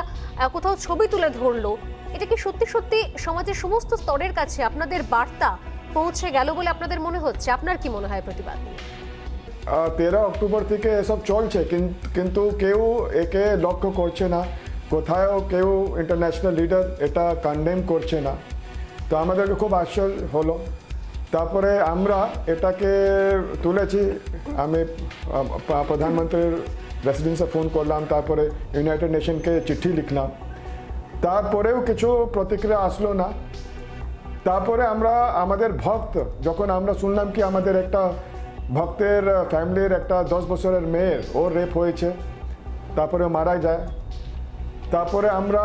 কোথাও ছবি তুলে ধরলো, এটা কি সত্যি সত্যি সমাজের সমস্ত স্তরের কাছে আপনাদের বার্তা পৌঁছে গেল বলে আপনাদের মনে হচ্ছে? আপনার কি মনে হয় প্রতিবাদ নিয়ে? 13 অক্টোবর থেকে এসব চলছে, কিন্তু কেউ একে লক্ষ্য করছে না, কোথাও কেউ ইন্টারন্যাশনাল লিডার এটা কন্ডেম করছে না। তো আমাদেরকে খুব আশ্চর্য হলো। তারপরে আমরা এটাকে তুলেছি, আমি প্রধানমন্ত্রীর রেসিডেন্সে ফোন করলাম, তারপরে ইউনাইটেড নেশনকে চিঠি লিখলাম, তারপরেও কিছু প্রতিক্রিয়া আসলো না। তারপরে আমরা আমাদের ভক্ত, যখন আমরা শুনলাম কি আমাদের একটা ভক্তের ফ্যামিলির একটা 10 বছরের মেয়ের ওর রেপ হয়েছে, তারপরে মারা যায়, তারপরে আমরা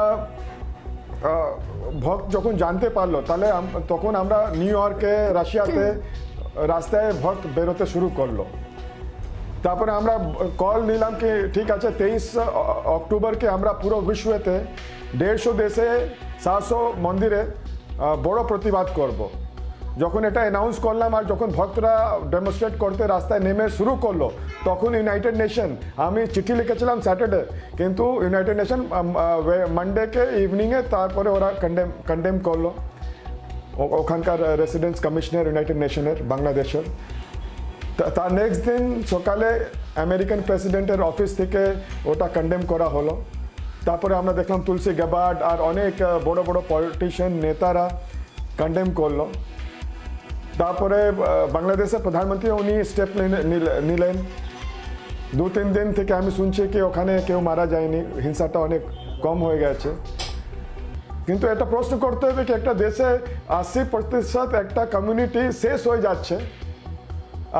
ভক্ত যখন জানতে পারলো, তাহলে তখন আমরা নিউ ইয়র্কে, রাশিয়াতে রাস্তায় ভক্ত বেরোতে শুরু করলো। তারপরে আমরা কল নিলাম কি ঠিক আছে 23 অক্টোবরকে আমরা পুরো বিশ্বতে 150 দেশে 700 মন্দিরে বড় প্রতিবাদ করব। যখন এটা অ্যানাউন্স করলাম আর যখন ভক্তরা ডেমনস্ট্রেট করতে রাস্তায় নেমে শুরু করলো, তখন ইউনাইটেড নেশন, আমি চিঠি লিখেছিলাম স্যাটারডে, কিন্তু ইউনাইটেড নেশন মানডেকে ইভিনিংয়ে তারপরে ওরা কন্ডেম করলো, ওখানকার রেসিডেন্স কমিশনার ইউনাইটেড নেশনের বাংলাদেশের। তার নেক্সট দিন সকালে আমেরিকান প্রেসিডেন্টের অফিস থেকে ওটা কন্ডেম করা হলো। তারপরে আমরা দেখলাম তুলসী গ্যাবার্ড আর অনেক বড় বড় পলিটিশিয়ান নেতারা কন্ডেম করলো। তারপরে বাংলাদেশের প্রধানমন্ত্রী উনি স্টেপ নিলেন। 2-3 দিন থেকে আমি শুনছি কি ওখানে কেউ মারা যায়নি, হিংসাটা অনেক কম হয়ে গেছে। কিন্তু এটা প্রশ্ন করতে হবে কি একটা দেশে 80% একটা কমিউনিটি শেষ হয়ে যাচ্ছে,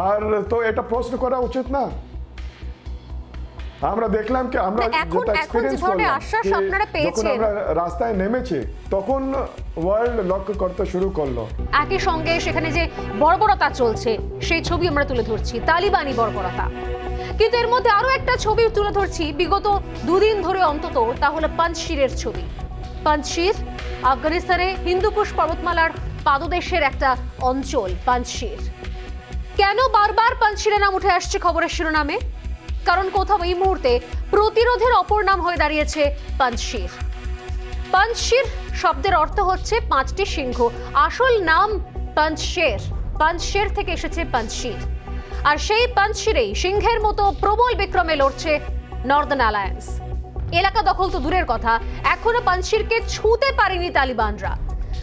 আর তো এটা প্রশ্ন করা উচিত না? আমরা দেখলাম কি আমরা যেটা এক্সপেরিয়েন্স করলাম যখন আমরা রাস্তায় নেমেছি তখন ওয়ার্ল্ড লক্ষ্য করতে শুরু করলো। একই সঙ্গে সেখানে যে বর্বরতা চলছে সেই ছবি আমরা তুলে ধরছি, তালিবানি বর্বরতা। কিন্তু এর মধ্যে আরো একটা ছবি তুলে ধরছি বিগত 2 দিন ধরে অন্তত, তা হলো পাঞ্চশিরের ছবি। পাঞ্চশির আফগানিস্তানে হিন্দুকুশ পর্বতমালার পাদদেশের একটা অঞ্চল পাঞ্চশির। কেন বারবার পাঞ্চশিরের নাম উঠে আসছে খবরের শিরোনামে? কারণ কোথাও এই মুহূর্তে প্রতিরোধের অপর নাম হয়ে দাঁড়িয়েছে পাঞ্চশির। পাঞ্চশির শব্দের অর্থ হচ্ছে 5টি সিংহ, আসল নাম পাঞ্চশের। পাঞ্চশের থেকে এসেছে পাঞ্চশির। আর সেই পাঞ্চশিরেই সিংহের মতো প্রবল বিক্রমে লড়ছে নর্দার্ন অ্যালায়েন্স। এলাকা দখল তো দূরের কথা, এখনো পাঞ্চশিরকে ছুঁতে পারেনি তালিবানরা।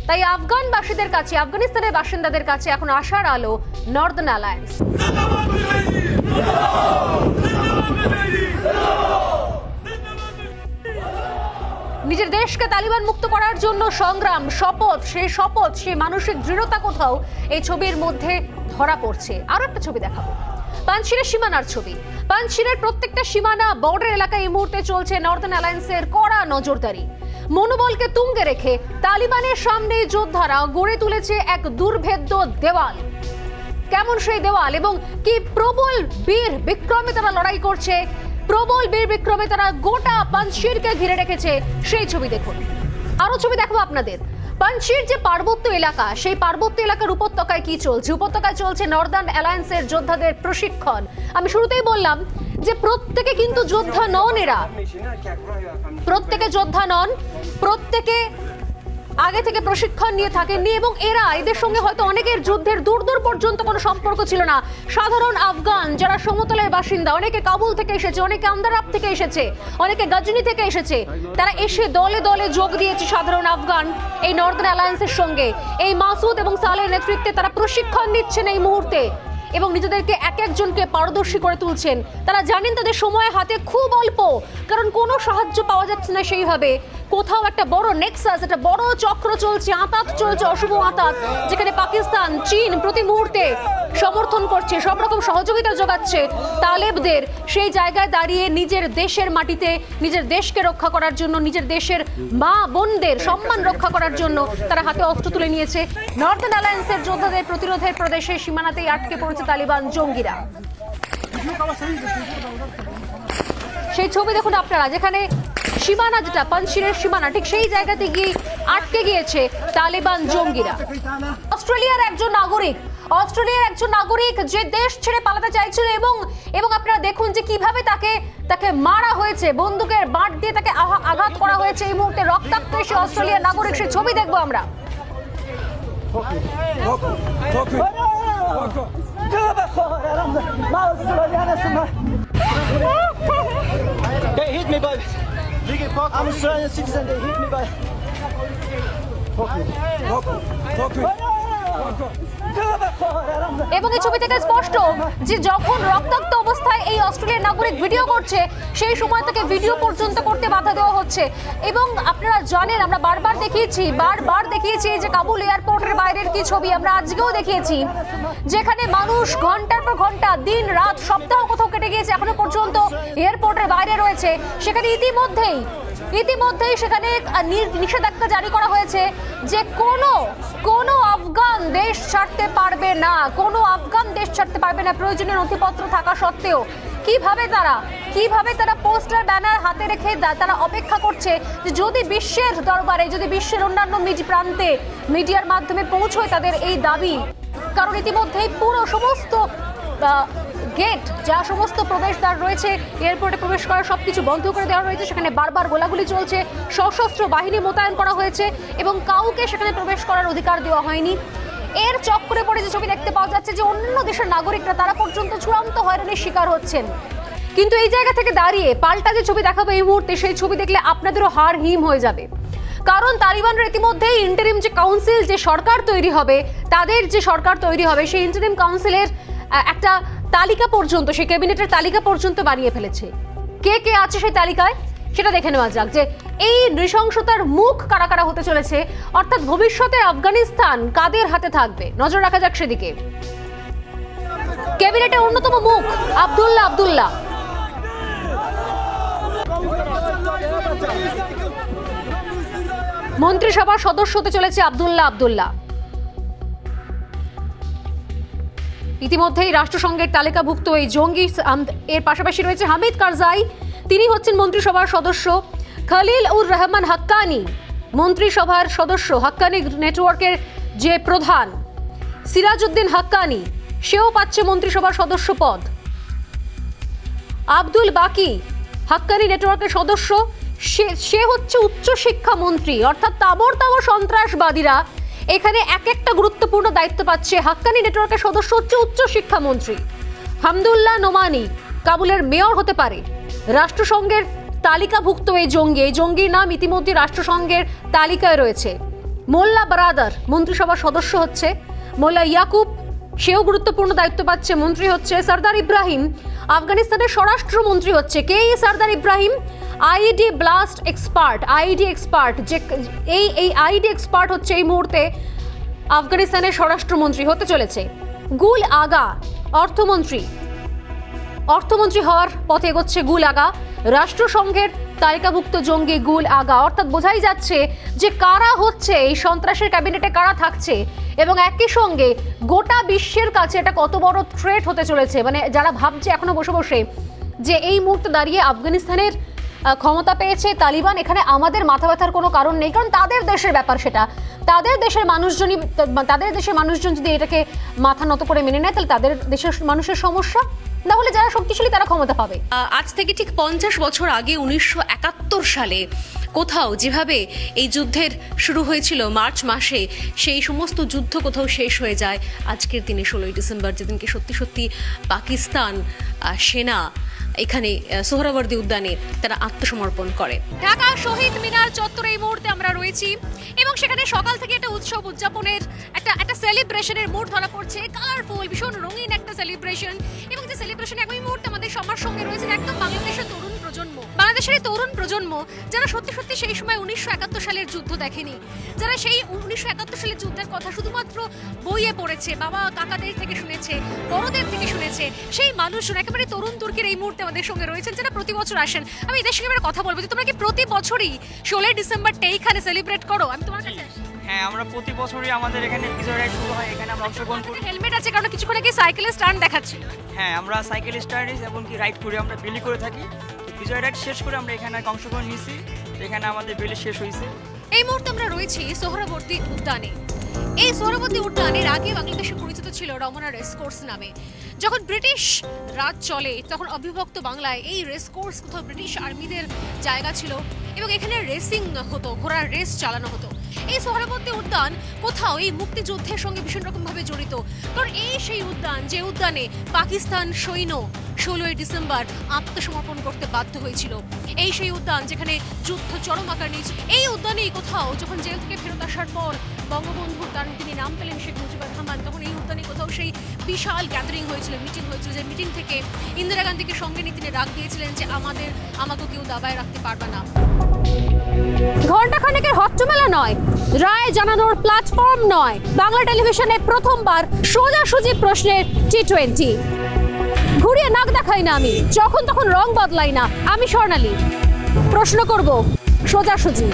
তাই আফগানবাসীদের কাছে, আফগানিস্তানের বাসিন্দাদের কাছে এখন আশার আলো নর্দার্ন অ্যালায়েন্স। নিজের দেশকে তালিবান মুক্ত করার জন্য সংগ্রাম, শপথ, সেই মানসিক দৃঢ়তা কোথাও এই ছবির মধ্যে ধরা পড়ছে। আরো একটা ছবি দেখাবো, পাঞ্চশিরের সীমানার ছবি। পাঞ্চশিরের প্রত্যেকটা সীমানা বর্ডার এলাকায় এই মুহূর্তে চলছে নর্দার্ন অ্যালায়েন্সের কড়া নজরদারি। মনোবলকে তুঙ্গে রেখে তালিবানের সামনে যোদ্ধারা গড়ে তুলেছে এক দুর্ভেদ্য দেওয়াল। কেমন সেই দেওয়াল এবং কি প্রবল বীর বিক্রমে তারা লড়াই করছে, প্রবল বীর বিক্রমে তারা গোটা পাঞ্চশিরকে ঘিরে রেখেছে, সেই ছবি দেখুন। আরো ছবি দেখাবো আপনাদের। পাঞ্চশির যে পার্বত্য এলাকা, সেই পার্বত্য এলাকার উপত্যকায় কি চলছে? উপত্যকায় চলছে নর্দার্ন অ্যালায়েন্সের যোদ্ধাদের প্রশিক্ষণ। আমি শুরুতেই বললাম যে প্রত্যেকে কিন্তু যোদ্ধা নন, এরা প্রত্যেকে যোদ্ধা নন, প্রত্যেকে আগে থেকে প্রশিক্ষণ নিয়ে থাকেননি এবং এদের সঙ্গে হয়তো অনেকের যুদ্ধের দূর পর্যন্ত কোনো সম্পর্ক ছিল না। সাধারণ আফগান যারা সমতলের বাসিন্দা, অনেকে কাবুল থেকে এসেছে, অনেকে আন্দারাব থেকে এসেছে, অনেকে গজনি থেকে এসেছে, তারা এসে দলে দলে যোগ দিয়েছে সাধারণ আফগান এই নর্দার্ন অ্যালায়েন্সের সঙ্গে। এই মাসুদ এবং সালের নেতৃত্বে তারা প্রশিক্ষণ নিচ্ছেন এই মুহূর্তে এবং নিজেদেরকে এক একজনকে পারদর্শী করে তুলছেন। তারা জানেন তাদের সময় হাতে খুব অল্প, কারণ কোনো সাহায্য পাওয়া যাচ্ছে না সেইভাবে। কোথাও একটা বড় নেক্সাস, একটা বড় চক্র চলছে, আঁতাত চলছে, অশুভ আঁতাত, যেখানে পাকিস্তান, চীন প্রতি মুহূর্তে সমর্থন করছে, সব রকম সহযোগিতা যোগাচ্ছে তালেবদের। সেই জায়গায় দাঁড়িয়ে নিজের দেশের মাটিতে নিজের দেশকে রক্ষা করার জন্য, নিজের দেশের মা বোনদের সম্মান রক্ষা করার জন্য তারা হাতে অস্ত্র তুলে নিয়েছে। নর্দার্ন অ্যালায়েন্সের যোদ্ধাদের প্রতিরোধের প্রদেশের সীমানাতেই আটকে পড়েছে তালিবান জঙ্গিরা। সেই ছবি দেখুন আপনারা, যেখানে সীমানা, যেটা পাঞ্চশিরের সীমানা, ঠিক সেই জায়গাতে গিয়ে আটকে গিয়েছে তালিবান জঙ্গিরা। অস্ট্রেলিয়ার একজন নাগরিক যে দেশ ছেড়ে পালাতে চাইছিল এবং আপনারা দেখুন যে কিভাবে তাকে মারা হয়েছে, বন্দুকের বাঁট দিয়ে তাকে আঘাত করা হয়েছে। এই মুহূর্তে রক্তাক্ত সে অস্ট্রেলিয়ার নাগরিক, সেই ছবি দেখবো আমরা। They hit me, but I'm Australian citizen. They hit me, but এবং এই ছবি থেকে স্পষ্ট যে যখন রক্তাক্ত অবস্থায় এই অস্ট্রেলিয়ার নাগরিক ভিডিও করছে, সেই সময় তাকে ভিডিও পর্যন্ত করতে বাধা দেওয়া হচ্ছে। এবং আপনারা জানেন, আমরা বারবার দেখিয়েছি যে কাবুল এয়ারপোর্টের বাইরের কি ছবি আমরা আজকেও দেখিয়েছি, যেখানে মানুষ ঘন্টার পর ঘন্টা, দিন রাত, সপ্তাহ কোথাও কেটে গিয়েছে, এখনো পর্যন্ত এয়ারপোর্টের বাইরে রয়েছে। সেখানে ইতিমধ্যেই সেখানে নিষেধাজ্ঞা জারি করা হয়েছে যে কোনো আফগান দেশ ছাড়তে পারবে না, প্রয়োজনীয় নথিপত্র থাকা সত্ত্বেও। কিভাবে তারা পোস্টার ব্যানার হাতে রেখে তারা অপেক্ষা করছে যে যদি বিশ্বের দরবারে, যদি বিশ্বের অন্যান্য প্রান্তে মিডিয়ার মাধ্যমে পৌঁছয় তাদের এই দাবি। কারণ ইতিমধ্যেই পুরো সমস্ত গেট, যা সমস্ত প্রবেশদ্বার রয়েছে এয়ারপোর্টে প্রবেশ করার সবকিছু বন্ধ করে দেওয়া হয়েছে। সেখানে বারবার গোলাগুলি চলছে, সশস্ত্র বাহিনী মোতায়েন করা হয়েছে এবং কাউকে সেখানে প্রবেশ করার অধিকার দেওয়া হয়নি। এর চক্করে পড়ে যে ছবি দেখতে পাওয়া যাচ্ছে যে অন্যান্য দেশের নাগরিকরা তারা পর্যন্ত চূড়ান্ত হয়রানির শিকার হচ্ছেন। কিন্তু এই জায়গা থেকে দাঁড়িয়ে পাল্টা যে ছবি দেখাবো এই মুহূর্তে, সেই ছবি দেখলে আপনাদেরও হাড় হিম হয়ে যাবে। কারণ তালিবানরা ইতিমধ্যেই ইন্টারিম যে কাউন্সিল, যে সরকার তৈরি হবে, তাদের যে সরকার তৈরি হবে সেই ইন্টারিম কাউন্সিলের একটা তালিকা পর্যন্ত, সেই ক্যাবিনেটের তালিকা পর্যন্ত বানিয়ে ফেলেছে। কে কে আছে সেই তালিকায় সেটা দেখে নেওয়া যাক, যে এই নৃশংসতার মুখ কারা কারা হতে চলেছে, অর্থাৎ ভবিষ্যতে আফগানিস্তান কাদের হাতে থাকবে, নজর রাখা যাক সেদিকে। ক্যাবিনেটের অন্যতম মুখ আব্দুল্লাহ। মন্ত্রিসভার সদস্য হতে চলেছে আব্দুল্লাহ। ইতিমধ্যেই রাষ্ট্রসংঘের তালিকাভুক্ত এই জঙ্গি, এর পাশাপাশি রয়েছে হামিদ কারজাই, তিনি হচ্ছেন মন্ত্রিসভার সদস্য। খলিল উর রহমান হাক্কানি মন্ত্রিসভার সদস্য, হাক্কানি নেটওয়ার্কের যে প্রধান। সিরাজউদ্দিন হাক্কানি, সেও পাচ্ছে মন্ত্রিসভার সদস্য পদ। আব্দুল বাকি হাক্কানি নেটওয়ার্কের সদস্য, সে হচ্ছে উচ্চ শিক্ষা মন্ত্রী, অর্থাৎ তাবর সন্ত্রাসবাদীরা এখানে এক একটা গুরুত্বপূর্ণ দায়িত্ব পাচ্ছে। হাক্কানি নেটওয়ার্কের সদস্য হচ্ছে উচ্চ শিক্ষা মন্ত্রী। হামদুল্লাহ নোমানি কাবুলের মেয়র হতে পারে। রাষ্ট্রসংঘের তালিকাভুক্ত এই জঙ্গির নাম ইতিমধ্যে রাষ্ট্রসংঘের তালিকায় রয়েছে। মোল্লা বারাদার মন্ত্রিসভার সদস্য হচ্ছে। মোল্লা ইয়াকুব, সেও গুরুত্বপূর্ণ দায়িত্ব পাচ্ছে, মন্ত্রী হচ্ছে। সরদার ইব্রাহিম আফগানিস্তানের স্বরাষ্ট্রমন্ত্রী হচ্ছে। কে এই Sardar Ibrahim? ID blast expert, যে এই আইডি এক্সপার্ট হচ্ছে এই মুহূর্তে আফগানিস্তানের স্বরাষ্ট্রমন্ত্রী হতে চলেছে। গুল আগা অর্থমন্ত্রী হওয়ার পথে এগোচ্ছে গুল আগা, রাষ্ট্রসংঘের তালিকাভুক্ত জঙ্গি গুল আগা। অর্থাৎ বোঝাই যাচ্ছে যে কারা হচ্ছে এই সন্ত্রাসের ক্যাবিনেটে, কারা থাকছে, এবং একই সঙ্গে গোটা বিশ্বের কাছে এটা কত বড় থ্রেট হতে চলেছে। মানে যারা ভাবছে এখনো বসে বসে যে এই মুহূর্তে দাঁড়িয়ে আফগানিস্তানের ক্ষমতা পেয়েছে তালিবান, এখানে আমাদের মাথা ব্যথার কোনো কারণ নেই, কারণ তাদের দেশের ব্যাপার সেটা। তাদের দেশের মানুষজন যদি এটাকে মাথা নত করে মেনে নেয়, তাহলে তাদের দেশের মানুষের সমস্যা, না হলে যারা শক্তিশালী তারা ক্ষমতা পাবে। আজ থেকে ঠিক 50 বছর আগে 1971 সালে কোথাও যেভাবে এই যুদ্ধের শুরু হয়েছিল মার্চ মাসে, সেই সমস্ত যুদ্ধ কোথাও শেষ হয়ে যায় আজকের দিনে 16ই ডিসেম্বর, যেদিনকে সত্যি সত্যি পাকিস্তান সেনা এখানে সোহরাওয়ার্দী উদ্যানে তারা আত্মসমর্পণ করে। ঢাকা শহীদ মিনার চত্বরে এই মুহূর্তে আমরা রয়েছি এবং সেখানে সকাল থেকে একটা উৎসব উদযাপনের একটা সেলিব্রেশনের মুড ধরা পড়ছে। কালারফুল, ভীষণ রঙিন একটা সেলিব্রেশন, এবং যে সেলিব্রেশন একই মুহূর্তে আমাদের সবার সঙ্গে রয়েছেন একদম বাংলাদেশের তরুণ প্রজন্ম, যারা সত্যি সত্যি সেই সময় 1971 সালের যুদ্ধ দেখেনি, যারা সেই 1971 সালের যুদ্ধের কথা শুধুমাত্র বইয়ে পড়েছে, বাবা কাকাদের থেকে শুনেছে, বড়দের থেকে শুনেছে, সেই মানুষজন একেবারে তরুণ তুর্কির এই মুহূর্তে আমাদের সঙ্গে রয়েছেন, যারা প্রতি বছর আসেন। আমি এদের সঙ্গে এবার কথা বলবো যে তোমরা কি প্রতি বছরই 16 ডিসেম্বরটা এইখানে সেলিব্রেট করো? আমি তোমার কাছে আসি। হ্যাঁ, আমরা প্রতি বছরই আমাদের এখানে বিজয় রাইড শুরু হয়, এখানে আমরা অংশগ্রহণ করি। হেলমেট আছে কারণ কিছুক্ষণ আগে সাইকেলের স্ট্যান্ড দেখাচ্ছি। হ্যাঁ, আমরা সাইকেল স্ট্যান্ড এবং কি রাইড করে আমরা বেলি করে থাকি। বিজয় রাইড শেষ করে আমরা এখানে অংশগ্রহণ নিয়েছি, এখানে আমাদের বেলি শেষ হয়েছে। এই মুহূর্তে আমরা রয়েছি সোহরাওয়ার্দী উদ্যানে। এই সোহরাওয়ার্দী উদ্যানের আগে বাংলাদেশে পরিচিত ছিল রমনা রেসকোর্স নামে। যখন ব্রিটিশ রাজ চলে তখন অবিভক্ত বাংলায় এই রেসকোর্স কোথাও ব্রিটিশ আর্মিদের জায়গা ছিল এবং এখানে রেসিং হতো, ঘোড়ার রেস চালানো হতো। এই সোহরাওয়ার্দী উদ্যান কোথাও এই মুক্তিযুদ্ধের সঙ্গে ভীষণ রকমভাবে জড়িত, কারণ এই সেই উদ্যান যে উদ্যানে পাকিস্তান সৈন্য 16ই ডিসেম্বর আত্মসমর্পণ করতে বাধ্য হয়েছিল। এই সেই উদ্যান যেখানে যুদ্ধ চরম আকার নিয়েছিল। এই উদ্যানেই কোথাও যখন জেল থেকে ফেরত আসার পর বঙ্গবন্ধুর তিনি নাম পেলেন শেখ মুজিবুর রহমান, তখন এই উদ্যানে কোথাও সেই বিশাল গ্যাদারিং হয়েছিল, মিটিং হয়েছিল, যে মিটিং থেকে ইন্দিরা গান্ধীকে সঙ্গে নিয়ে তিনি ডাক দিয়েছিলেন যে আমাকে কেউ দাবায় রাখতে পারবে না। ঘণ্টাখানেকের হট্টমেলা নয়, রায় জানানোর প্ল্যাটফর্ম নয়, বাংলা টেলিভিশনে প্রথমবার সোজাসুজি প্রশ্নের T20। ঘুরিয়ে নাক দেখাই না আমি, যখন তখন রং বদলাই না। আমি স্বর্ণালী, প্রশ্ন করব সোজাসুজি।